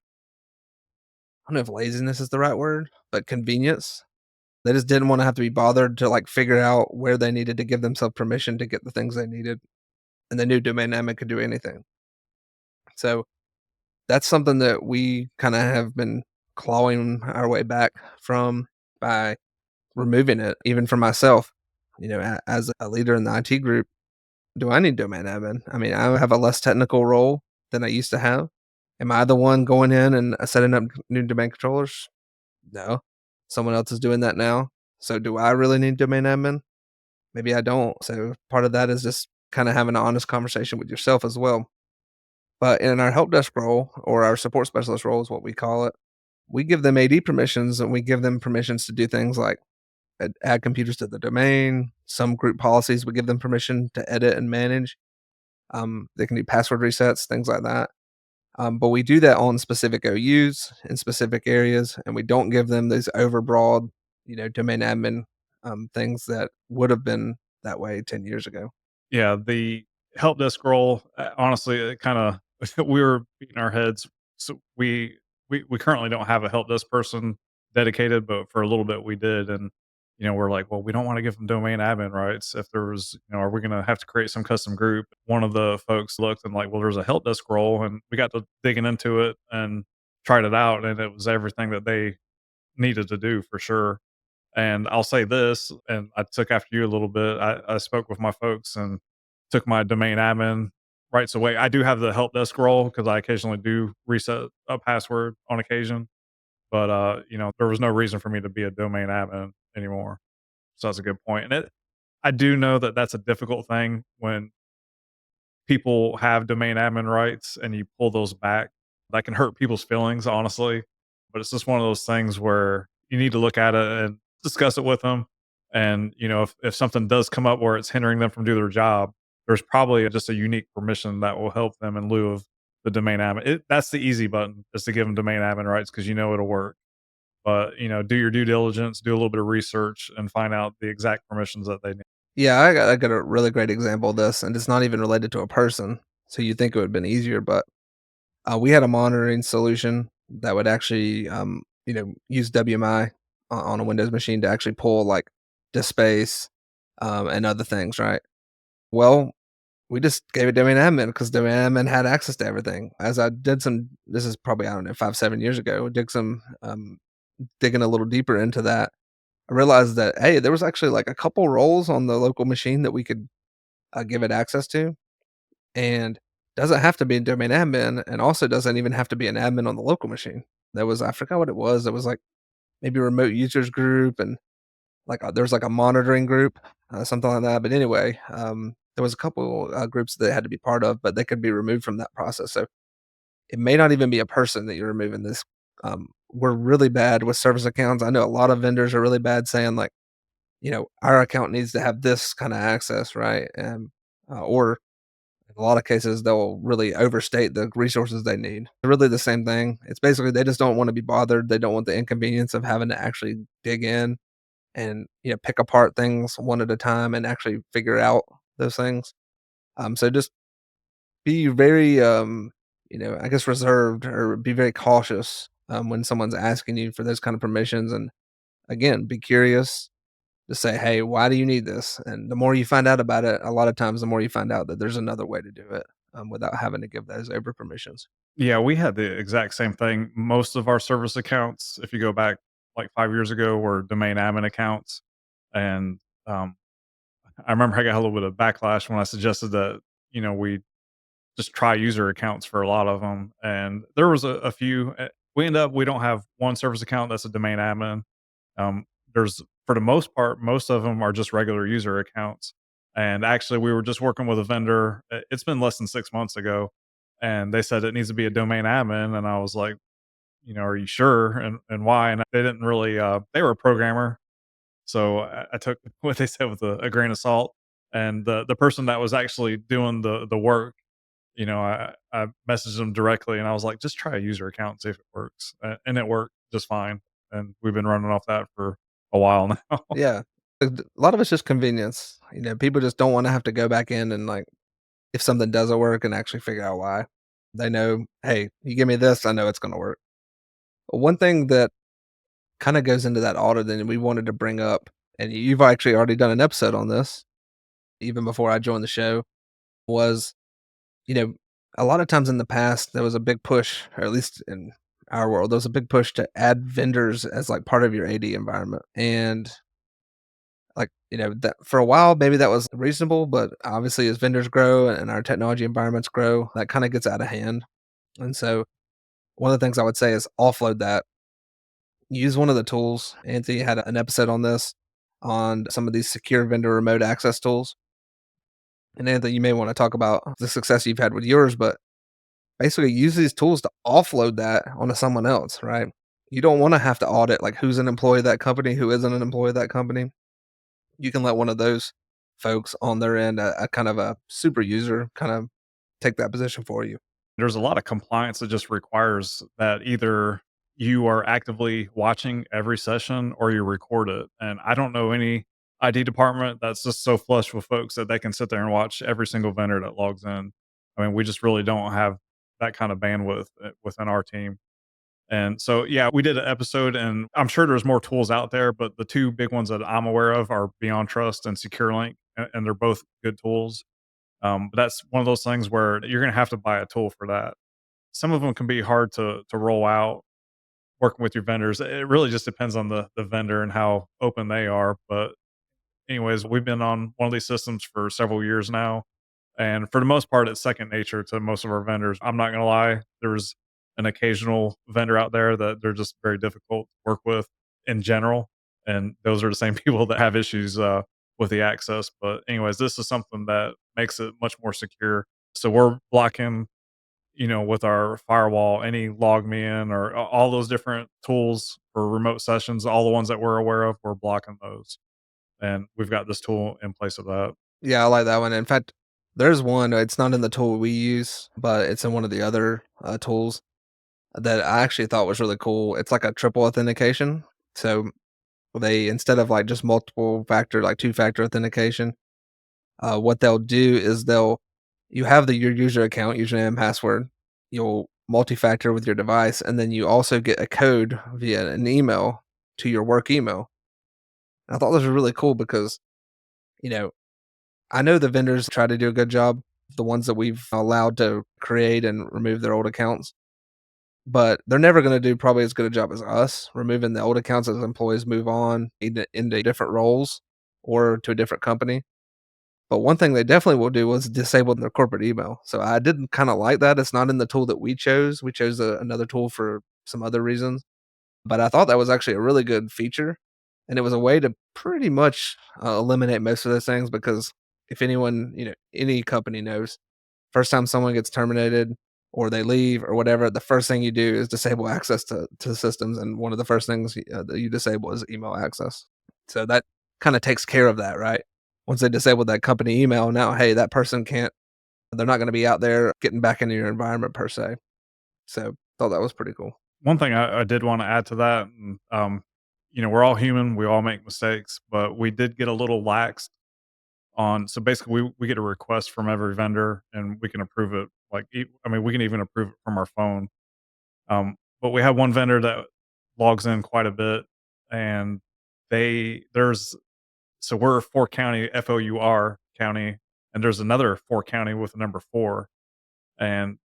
know if laziness is the right word, but convenience. They just didn't want to have to be bothered to like figure out where they needed to give themselves permission to get the things they needed. And they knew domain admin could do anything. So that's something that we kinda have been clawing our way back from by removing it, even for myself, as a leader in the IT group. Do I need domain admin? I mean, I have a less technical role than I used to have. Am I the one going in and setting up new domain controllers? No. Someone else is doing that now. So do I really need domain admin? Maybe I don't. So part of that is just kinda having an honest conversation with yourself as well. But in our help desk role, or our support specialist role is what we call it, we give them AD permissions, and we give them permissions to do things like add computers to the domain. Some group policies, we give them permission to edit and manage. They can do password resets, things like that. But we do that on specific OUs in specific areas, and we don't give them these overbroad, domain admin things that would have been that way 10 years ago. Yeah, the help desk role, honestly, it kinda we were beating our heads. So we currently don't have a help desk person dedicated, but for a little bit we did, and, we're like, "Well, we don't wanna give them domain admin rights. If there was, are we gonna have to create some custom group?" One of the folks looked and like, "Well, there's a help desk role," and we got to digging into it and tried it out, and it was everything that they needed to do for sure. And I'll say this, and I took after you a little bit. I spoke with my folks and took my domain admin rights away. I do have the help desk role because I occasionally do reset a password on occasion, but there was no reason for me to be a domain admin anymore. So that's a good point. And I do know that that's a difficult thing when people have domain admin rights and you pull those back. That can hurt people's feelings, honestly. But it's just one of those things where you need to look at it and discuss it with them. And, if something does come up where it's hindering them from doing their job, there's probably just a unique permission that will help them in lieu of the domain admin. That's the easy button, is to give them domain admin rights because it'll work. But, do your due diligence, do a little bit of research, and find out the exact permissions that they need. Yeah, I got a really great example of this, and it's not even related to a person, so you'd think it would have been easier, but, we had a monitoring solution that would actually, use WMI on a Windows machine to actually pull, like, disk space, and other things, right? Well, we just gave it domain admin because domain admin had access to everything. As I did some this is probably, I don't know, 5, 7 years ago, did some, digging a little deeper into that, I realized that, hey, there was actually, like, a couple roles on the local machine that we could give it access to, and doesn't have to be a domain admin, and also doesn't even have to be an admin on the local machine. There was, I forgot what it was. It was like maybe a remote users group, and like there was like a monitoring group, something like that. But anyway, there was a couple groups that had to be part of, but they could be removed from that process. So it may not even be a person that you're removing this. We're really bad with service accounts. I know a lot of vendors are really bad saying like, our account needs to have this kind of access, right? And or in a lot of cases, they'll really overstate the resources they need. They're really the same thing. It's basically they just don't want to be bothered. They don't want the inconvenience of having to actually dig in and pick apart things one at a time and actually figure out those things. So just be very, I guess reserved or be very cautious when someone's asking you for those kind of permissions. And again, be curious to say, "Hey, why do you need this?" And the more you find out about it, a lot of times, the more you find out that there's another way to do it without having to give those over permissions. Yeah, we had the exact same thing. Most of our service accounts, if you go back like 5 years ago, were domain admin accounts, and, um, I remember I got a little bit of backlash when I suggested that, we just try user accounts for a lot of them, and there was a few, we don't have one service account that's a domain admin. Um, there's for the most part, most of them are just regular user accounts. And actually, we were just working with a vendor. It's been less than 6 months ago, and they said it needs to be a domain admin. And I was like, are you sure? And why? And they didn't really. They were a programmer, so I took what they said with a grain of salt. And the person that was actually doing the work, I messaged them directly, and I was like, just try a user account and see if it works, and it worked just fine. And we've been running off that for a while now. Yeah, a lot of it's just convenience. People just don't want to have to go back in and like if something doesn't work and actually figure out why. They know, hey, you give me this, I know it's going to work. One thing that kind of goes into that audit and we wanted to bring up, and you've actually already done an episode on this, even before I joined the show, was, you know, a lot of times in the past, there was a big push, or at least in our world, there was a big push to add vendors as like part of your AD environment. And like, that for a while, maybe that was reasonable, but obviously as vendors grow and our technology environments grow, that kind of gets out of hand. And so one of the things I would say is offload that. Use one of the tools. Anthony had an episode on this on some of these secure vendor remote access tools. And Anthony, you may want to talk about the success you've had with yours, but basically use these tools to offload that onto someone else, right? You don't want to have to audit like who's an employee of that company, who isn't an employee of that company. You can let one of those folks on their end, a kind of a super user, kind of take that position for you. There's a lot of compliance that just requires that either you are actively watching every session or you record it. And I don't know any ID department that's just so flush with folks that they can sit there and watch every single vendor that logs in. I mean, we just really don't have that kind of bandwidth within our team. And so, yeah, we did an episode, and I'm sure there's more tools out there, but the two big ones that I'm aware of are BeyondTrust and SecureLink, and they're both good tools. But that's one of those things where you're going to have to buy a tool for that. Some of them can be hard to roll out working with your vendors. It really just depends on the vendor and how open they are. But anyways, we've been on one of these systems for several years now, and for the most part, it's second nature to most of our vendors. I'm not gonna lie, there's an occasional vendor out there that they're just very difficult to work with in general, and those are the same people that have issues with the access. But anyways, this is something that makes it much more secure. So we're blocking, with our firewall, any log me in or all those different tools for remote sessions, all the ones that we're aware of, we're blocking those. And we've got this tool in place of that. Yeah, I like that one. In fact, there's one, it's not in the tool we use, but it's in one of the other tools that I actually thought was really cool. It's like a triple authentication. So they, instead of like just multiple factor, like two-factor authentication, what they'll do is you have your user account, username and password. You'll multi-factor with your device, and then you also get a code via an email to your work email. I thought this was really cool because, you know, I know the vendors try to do a good job, the ones that we've allowed to create and remove their old accounts, but they're never going to do probably as good a job as us removing the old accounts as employees move on into different roles or to a different company. But one thing they definitely will do was disable their corporate email. So I didn't kind of like that. It's not in the tool that we chose. We chose another tool for some other reasons, but I thought that was actually a really good feature, and it was a way to pretty much eliminate most of those things because if anyone, any company knows, first time someone gets terminated or they leave or whatever, the first thing you do is disable access to systems, and one of the first things that you disable is email access. So that kind of takes care of that, right? Once they disable that company email, now hey, that person can't. They're not going to be out there getting back into your environment per se. So thought that was pretty cool. One thing I did want to add to that, we're all human, we all make mistakes, but we did get a little lax on. So basically, we get a request from every vendor, and we can approve it. Like, I mean, we can even approve it from our phone. But we have one vendor that logs in quite a bit, and there's so we're a 4 county, FOUR county, and there's another 4 county with the number 4, and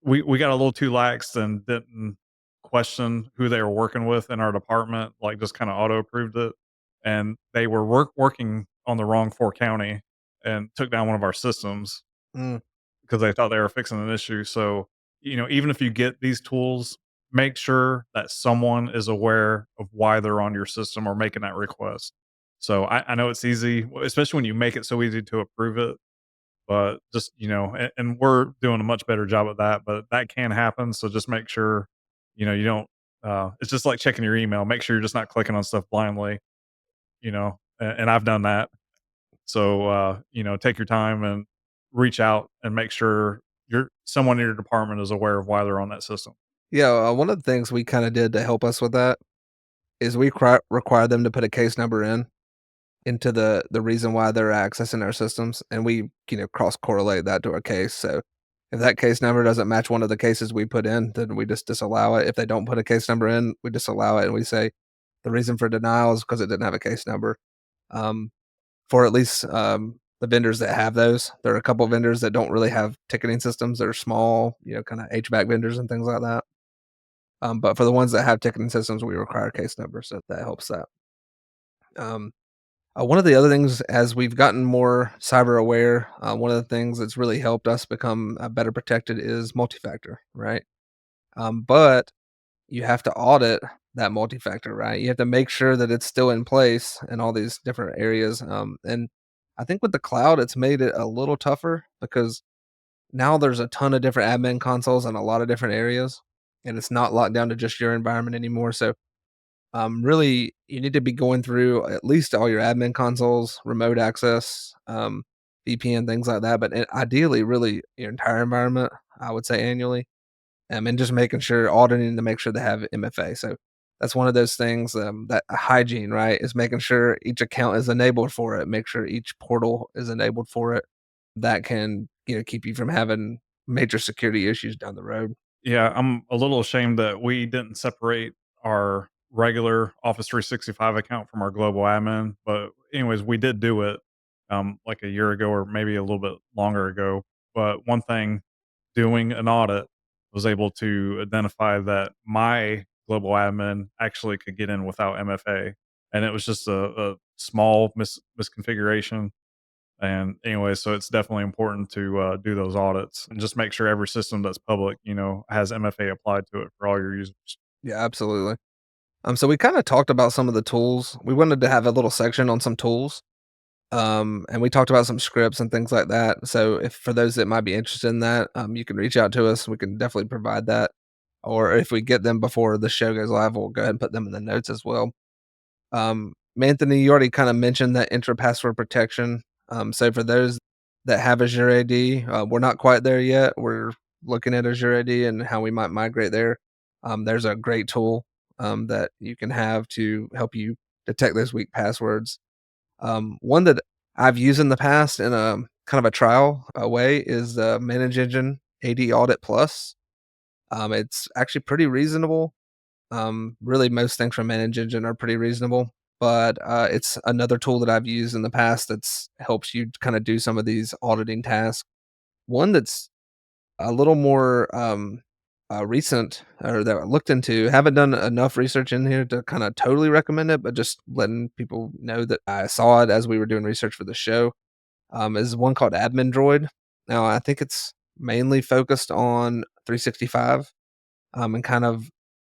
we got a little too lax and didn't question who they were working with in our department, like, just kinda auto approved it, and they were working on the wrong 4 county and took down one of our systems Mm. because they thought they were fixing an issue. So, even if you get these tools, make sure that someone is aware of why they're on your system or making that request. So I know it's easy, especially when you make it so easy to approve it, but just, and we're doing a much better job at that, but that can happen. So just make sure, you don't, it's just like checking your email. Make sure you're just not clicking on stuff blindly, and I've done that. So, take your time and reach out and make sure someone in your department is aware of why they're on that system. Yeah, one of the things we kinda did to help us with that is we require them to put a case number into the reason why they're accessing our systems, and we, cross correlate that to our case. So if that case number doesn't match one of the cases we put in, then we just disallow it. If they don't put a case number in, we disallow it, and we say the reason for denial is because it didn't have a case number. Um, for at least, the vendors that have those, there are a couple vendors that don't really have ticketing systems. They're small, kinda HVAC vendors and things like that. But for the ones that have ticketing systems, we require case numbers, so that helps that. Um, one of the other things, as we've gotten more cyber aware, one of the things that's really helped us become better protected is multi-factor, right? But you have to audit that multi-factor, right? You have to make sure that it's still in place in all these different areas. And I think with the cloud, it's made it a little tougher because now there's a ton of different admin consoles in a lot of different areas, and it's not locked down to just your environment anymore. So really, you need to be going through at least all your admin consoles, remote access, VPN, things like that. But ideally, really your entire environment, I would say annually, and just making sure auditing to make sure they have MFA. So that's one of those things that hygiene, right, is making sure each account is enabled for it, make sure each portal is enabled for it. That can keep you from having major security issues down the road. Yeah, I'm a little ashamed that we didn't separate our regular Office 365 account from our global admin. But anyways, we did do it like a year ago or maybe a little bit longer ago. But one thing, doing an audit, was able to identify that my global admin actually could get in without MFA, and it was just a small misconfiguration. And anyway, so it's definitely important to do those audits and just make sure every system that's public, has MFA applied to it for all your users. Yeah, absolutely. So we kind of talked about some of the tools. We wanted to have a little section on some tools. And we talked about some scripts and things like that. So if for those that might be interested in that, you can reach out to us. We can definitely provide that. Or if we get them before the show goes live, we'll go ahead and put them in the notes as well. Anthony, you already kind of mentioned that intra password protection. So for those that have Azure AD, we're not quite there yet. We're looking at Azure AD and how we might migrate there. There's a great tool that you can have to help you detect those weak passwords. One that I've used in the past in a kind of a trial way is the Manage Engine AD Audit Plus. It's actually pretty reasonable. Really, most things from Manage Engine are pretty reasonable, but it's another tool that I've used in the past that's helps you kind of do some of these auditing tasks. One that's a little more recent or that I looked into. Haven't done enough research in here to kind of totally recommend it, but just letting people know that I saw it as we were doing research for the show. Is one called Admin Droid. Now I think it's mainly focused on 365, and kind of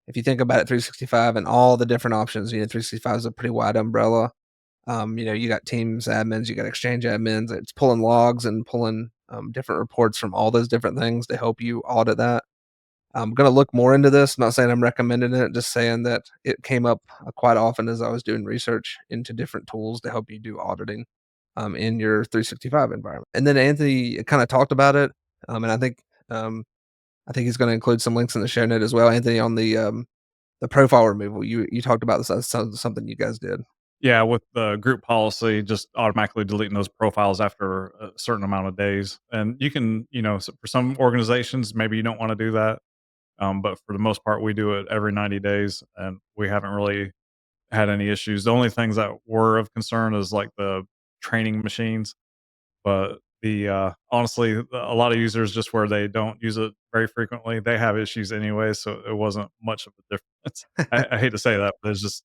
if you think about it, 365 and all the different options. 365 is a pretty wide umbrella. You got Teams admins, you got Exchange admins. It's pulling logs and pulling different reports from all those different things to help you audit that. I'm gonna look more into this. Not saying I'm recommending it, just saying that it came up quite often as I was doing research into different tools to help you do auditing in your 365 environment. And then Anthony kind of talked about it, and um, I think he's going to include some links in the show note as well. Anthony, on the profile removal, you talked about this as something you guys did. Yeah, with the group policy, just automatically deleting those profiles after a certain amount of days. And you can, for some organizations, maybe you don't want to do that. But for the most part, we do it every 90 days and we haven't really had any issues. The only things that were of concern is like the training machines, but honestly, a lot of users just where they don't use it very frequently, they have issues anyway, so it wasn't much of a difference. I hate to say that, but it's just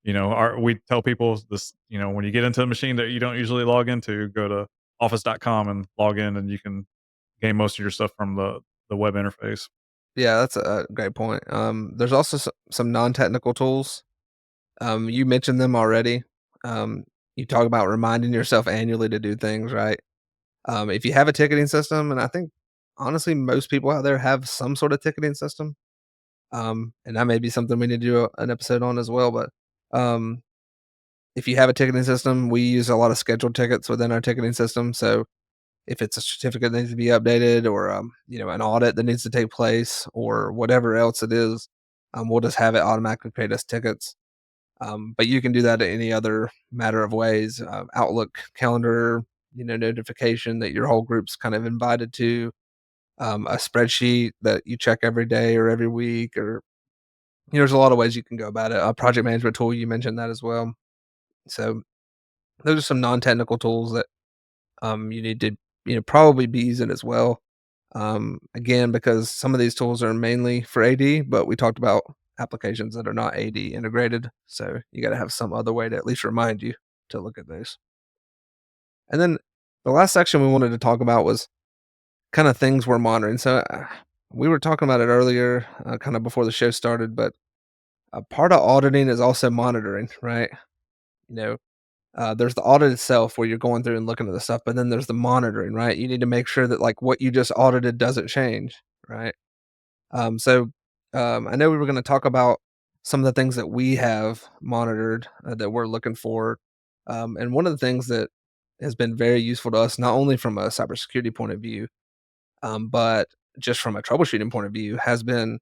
we tell people this, when you get into a machine that you don't usually log into, go to office.com and log in and you can gain most of your stuff from the web interface. Yeah, that's a great point. There's also some non-technical tools. You mentioned them already. Um, you talk about reminding yourself annually to do things, right? If you have a ticketing system, and I think honestly most people out there have some sort of ticketing system, and that may be something we need to do an episode on as well. But um, if you have a ticketing system, we use a lot of scheduled tickets within our ticketing system. So if it's a certificate that needs to be updated, or an audit that needs to take place, or whatever else it is, we'll just have it automatically create us tickets. But you can do that in any other matter of ways. Outlook calendar, notification that your whole group's kind of invited to, a spreadsheet that you check every day or every week, or there's a lot of ways you can go about it. A project management tool, you mentioned that as well. So those are some non-technical tools that you need to probably be using as well. Again, because some of these tools are mainly for AD, but we talked about applications that are not AD integrated. So you got to have some other way to at least remind you to look at those. And then the last section we wanted to talk about was kind of things we're monitoring. So we were talking about it earlier, kind of before the show started, but a part of auditing is also monitoring, right? You know, there's the audit itself where you're going through and looking at the stuff, but then there's the monitoring, right? You need to make sure that like what you just audited doesn't change, right? So I know we were going to talk about some of the things that we have monitored that we're looking for, and one of the things that has been very useful to us, not only from a cybersecurity point of view, but just from a troubleshooting point of view, has been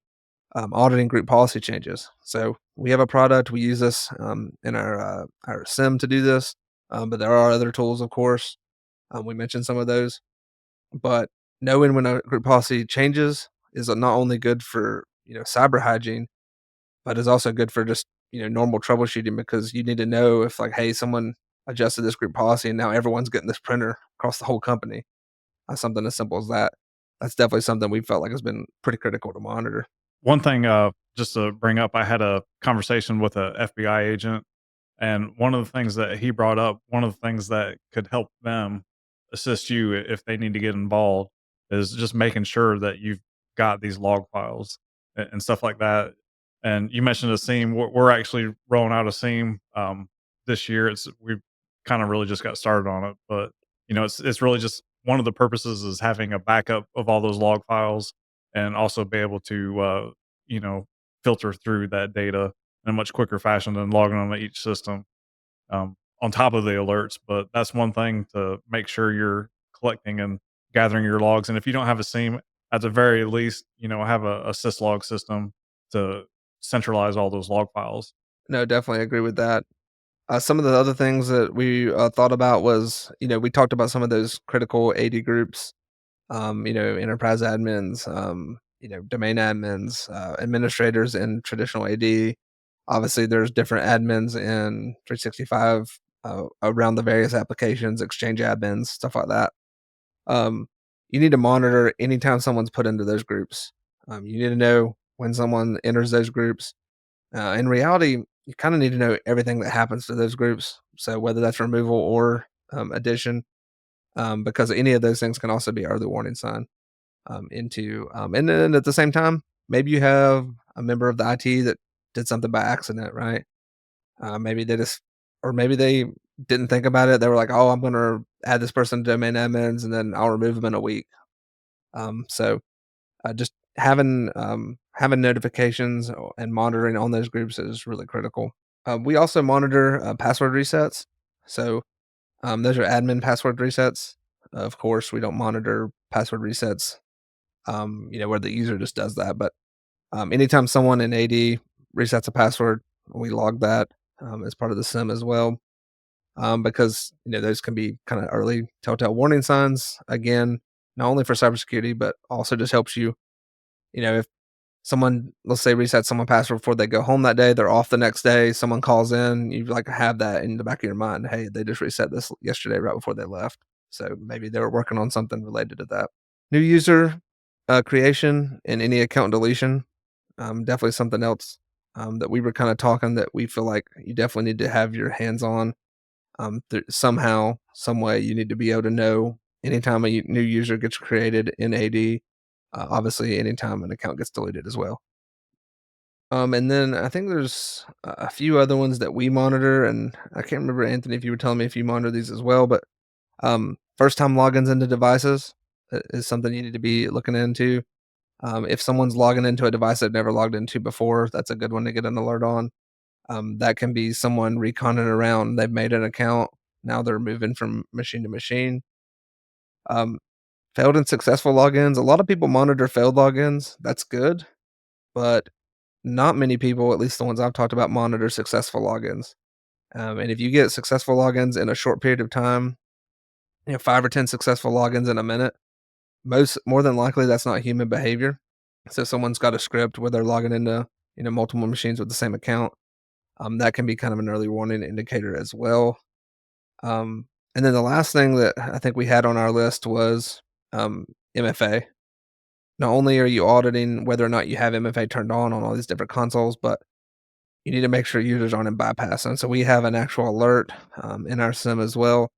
auditing group policy changes. So we have a product, we use this in our SIM to do this, but there are other tools, of course. We mentioned some of those, but knowing when a group policy changes is not only good for cyber hygiene, but is also good for just normal troubleshooting, because you need to know if like, hey, someone adjusted this group policy and now everyone's getting this printer across the whole company. Something as simple as that. That's definitely something we felt like has been pretty critical to monitor. One thing, just to bring up, I had a conversation with a FBI agent. And one of the things that he brought up, one of the things that could help them assist you if they need to get involved is just making sure that you've got these log files and stuff like that. And you mentioned a seam. We're actually rolling out a seam this year. We've kind of really just got started on it, but it's really just one of the purposes is having a backup of all those log files and also be able to you know filter through that data in a much quicker fashion than logging on to each system, on top of the alerts. But that's one thing to make sure you're collecting and gathering your logs. And if you don't have a seam, at the very least, have a syslog system to centralize all those log files. No, definitely agree with that. Some of the other things that we thought about was, we talked about some of those critical AD groups, enterprise admins, domain admins, administrators in traditional AD. Obviously, there's different admins in 365 around the various applications, Exchange admins, stuff like that. Um, you need to monitor anytime someone's put into those groups. You need to know when someone enters those groups. In reality, you kind of need to know everything that happens to those groups. So whether that's removal or addition, because any of those things can also be early warning sign and then at the same time, maybe you have a member of the IT that did something by accident, right? Maybe they just, or maybe they didn't think about it. They were like, "Oh, I'm going to add this person to domain admins, and then I'll remove them in a week." So just having notifications and monitoring on those groups is really critical. We also monitor password resets. So those are admin password resets. Of course, we don't monitor password resets, where the user just does that. But anytime someone in AD resets a password, we log that. as part of the SIM as well, because those can be kind of early telltale warning signs. Again, not only for cybersecurity, but also just helps you. If someone, let's say, resets someone password before they go home that day, they're off the next day. Someone calls in, you like have that in the back of your mind. Hey, they just reset this yesterday right before they left, so maybe they were working on something related to that. New user creation and any account deletion, definitely something else that we were kind of talking that we feel like you definitely need to have your hands on. Somehow, some way, you need to be able to know anytime a new user gets created in AD. Obviously, anytime an account gets deleted as well. And then I think there's a few other ones that we monitor, and I can't remember, Anthony, if you were telling me if you monitor these as well, but first time logins into devices is something you need to be looking into. If someone's logging into a device they've never logged into before, that's a good one to get an alert on. That can be someone reconning around. They've made an account. Now they're moving from machine to machine. Um, Failed and successful logins. A lot of people monitor failed logins. That's good, but not many people, at least the ones I've talked about, monitor successful logins. And if you get successful logins in a short period of time, 5 or 10 successful logins in a minute, more than likely that's not human behavior. So someone's got a script where they're logging into multiple machines with the same account. That can be kind of an early warning indicator as well. And then the last thing that I think we had on our list was MFA. Not only are you auditing whether or not you have MFA turned on all these different consoles, but you need to make sure users aren't in bypass. And so we have an actual alert in our SIM as well.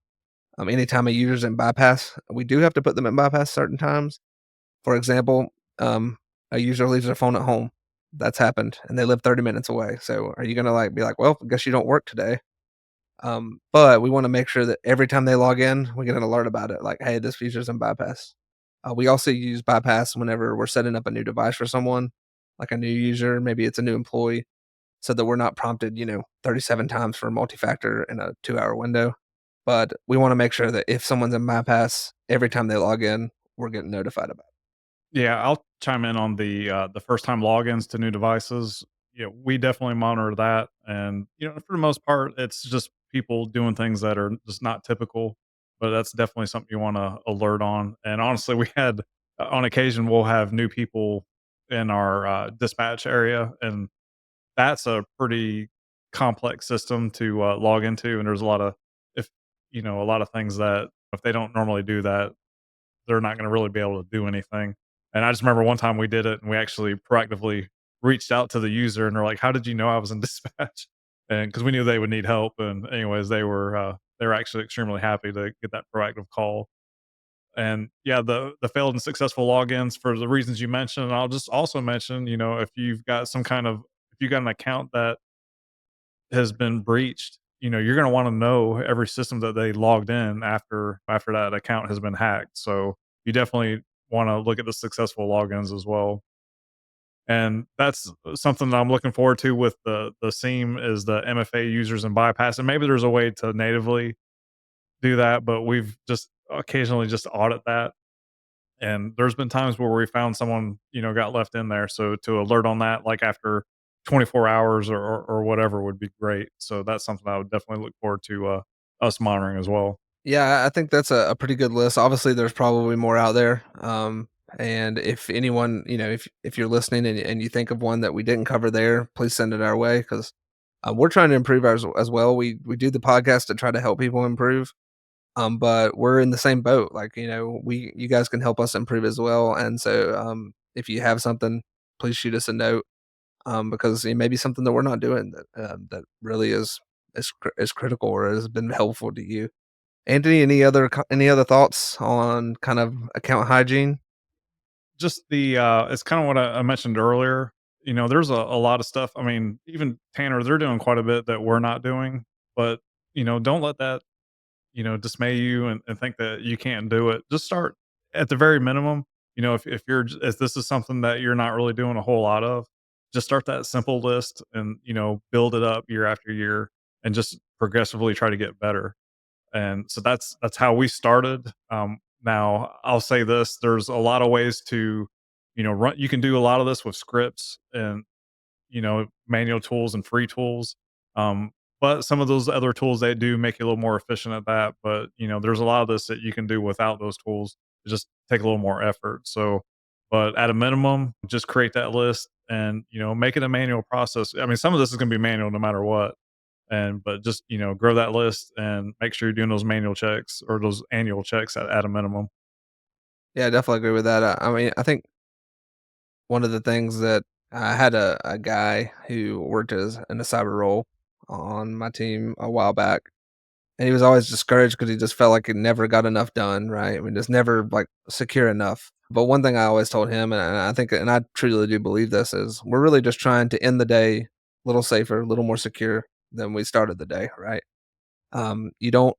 Anytime a user's in bypass, we do have to put them in bypass certain times. For example, a user leaves their phone at home. That's happened, and they live 30 minutes away. So are you gonna be like, well, I guess you don't work today? But we want to make sure that every time they log in, we get an alert about it. Like, hey, this user's in bypass. We also use bypass whenever we're setting up a new device for someone, like a new user. Maybe it's a new employee, so that we're not prompted, 37 times for multi-factor in a 2-hour window. But we want to make sure that if someone's in bypass, every time they log in, we're getting notified about it. Yeah, I'll chime in on the first time logins to new devices. Yeah, we definitely monitor that, and for the most part, it's just people doing things that are just not typical. But that's definitely something you want to alert on. And honestly, we had on occasion we'll have new people in our dispatch area, and that's a pretty complex system to log into. And there's a lot of if a lot of things that if they don't normally do that, they're not gonna really be able to do anything. And I just remember one time we did it and we actually proactively reached out to the user and they're like, "How did you know I was in dispatch?" And because we knew they would need help. And anyways, they were actually extremely happy to get that proactive call. And yeah, the failed and successful logins for the reasons you mentioned. And I'll just also mention, if you've got if you got an account that has been breached, you're going to want to know every system that they logged in after that account has been hacked. So you definitely want to look at the successful logins as well. And that's something that I'm looking forward to with the SIEM is the MFA users and bypass. And maybe there's a way to natively do that, but we've just occasionally just audit that. And there's been times where we found someone, got left in there. So to alert on that, like after 24 hours or whatever would be great. So that's something I would definitely look forward to us monitoring as well. Yeah, I think that's a pretty good list. Obviously, there's probably more out there. And if anyone, if you're listening and you think of one that we didn't cover there, please send it our way because we're trying to improve ours as well. We do the podcast to try to help people improve. But we're in the same boat. Like, you guys can help us improve as well. And so, if you have something, please shoot us a note. Because it may be something that we're not doing that really is critical or has been helpful to you. Anthony, any other thoughts on kind of account hygiene? Just it's kind of what I mentioned earlier. There's a lot of stuff. I mean, even Tanner, they're doing quite a bit that we're not doing, but don't let that dismay you and think that you can't do it. Just start at the very minimum. If this is something that you're not really doing a whole lot of, just start that simple list and build it up year after year and just progressively try to get better. And so that's how we started. Now I'll say this: there's a lot of ways to run. You can do a lot of this with scripts and manual tools and free tools. But some of those other tools, they do make you a little more efficient at that. But, there's a lot of this that you can do without those tools. It just take a little more effort. So, but at a minimum, just create that list and, make it a manual process. I mean, some of this is going to be manual no matter what. But just, grow that list and make sure you're doing those manual checks or those annual checks at a minimum. Yeah, I definitely agree with that. I mean, I think one of the things that I had a guy who worked as in a cyber role on my team a while back, and he was always discouraged because he just felt like he never got enough done, right? I mean, just never like secure enough. But one thing I always told him, and I think, and I truly do believe this, is we're really just trying to end the day a little safer, a little more secure than we started the day, right? You don't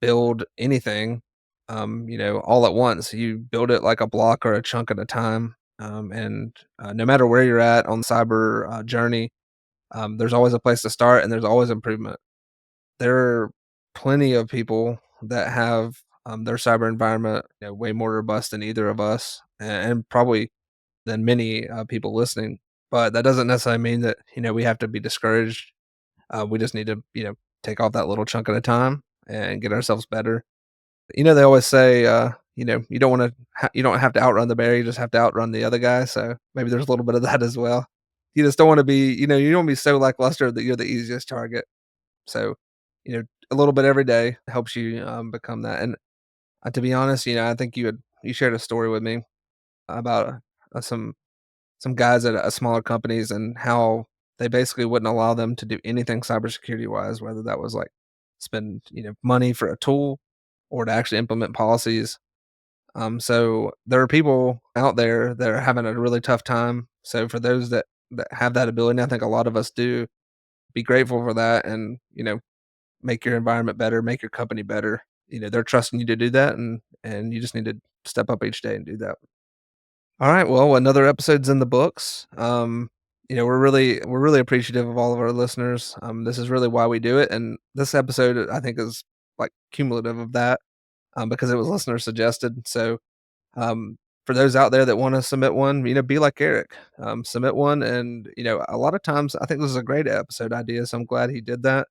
build anything, all at once. You build it like a block or a chunk at a time. And no matter where you're at on the cyber journey, there's always a place to start and there's always improvement. There are plenty of people that have their cyber environment way more robust than either of us, and probably than many people listening. But that doesn't necessarily mean that we have to be discouraged. We just need to take off that little chunk at a time and get ourselves better. They always say, you don't wanna you don't have to outrun the bear, you just have to outrun the other guy, so maybe there's a little bit of that as well. You just don't wanna be you don't wanna be so lackluster that you're the easiest target. So, a little bit every day helps you, become that, and, to be honest, I think you shared a story with me about, some guys at, smaller companies and how they basically wouldn't allow them to do anything cybersecurity wise, whether that was like spend, money for a tool or to actually implement policies. So there are people out there that are having a really tough time. So for those that have that ability, and I think a lot of us do, be grateful for that and, make your environment better, make your company better. They're trusting you to do that and you just need to step up each day and do that. All right, well, another episode's in the books. We're really appreciative of all of our listeners. This is really why we do it, and this episode I think is like cumulative of that, because it was listener suggested. So, for those out there that want to submit one, be like Eric, submit one, and a lot of times I think this is a great episode idea. So I'm glad he did that,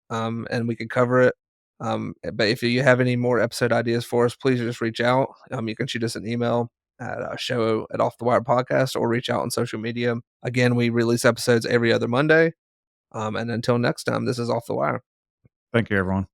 and we could cover it. But if you have any more episode ideas for us, please just reach out. You can shoot us an email at show at Off the Wire Podcast or reach out on social media. Again, we release episodes every other Monday. And until next time, this is Off the Wire. Thank you, everyone.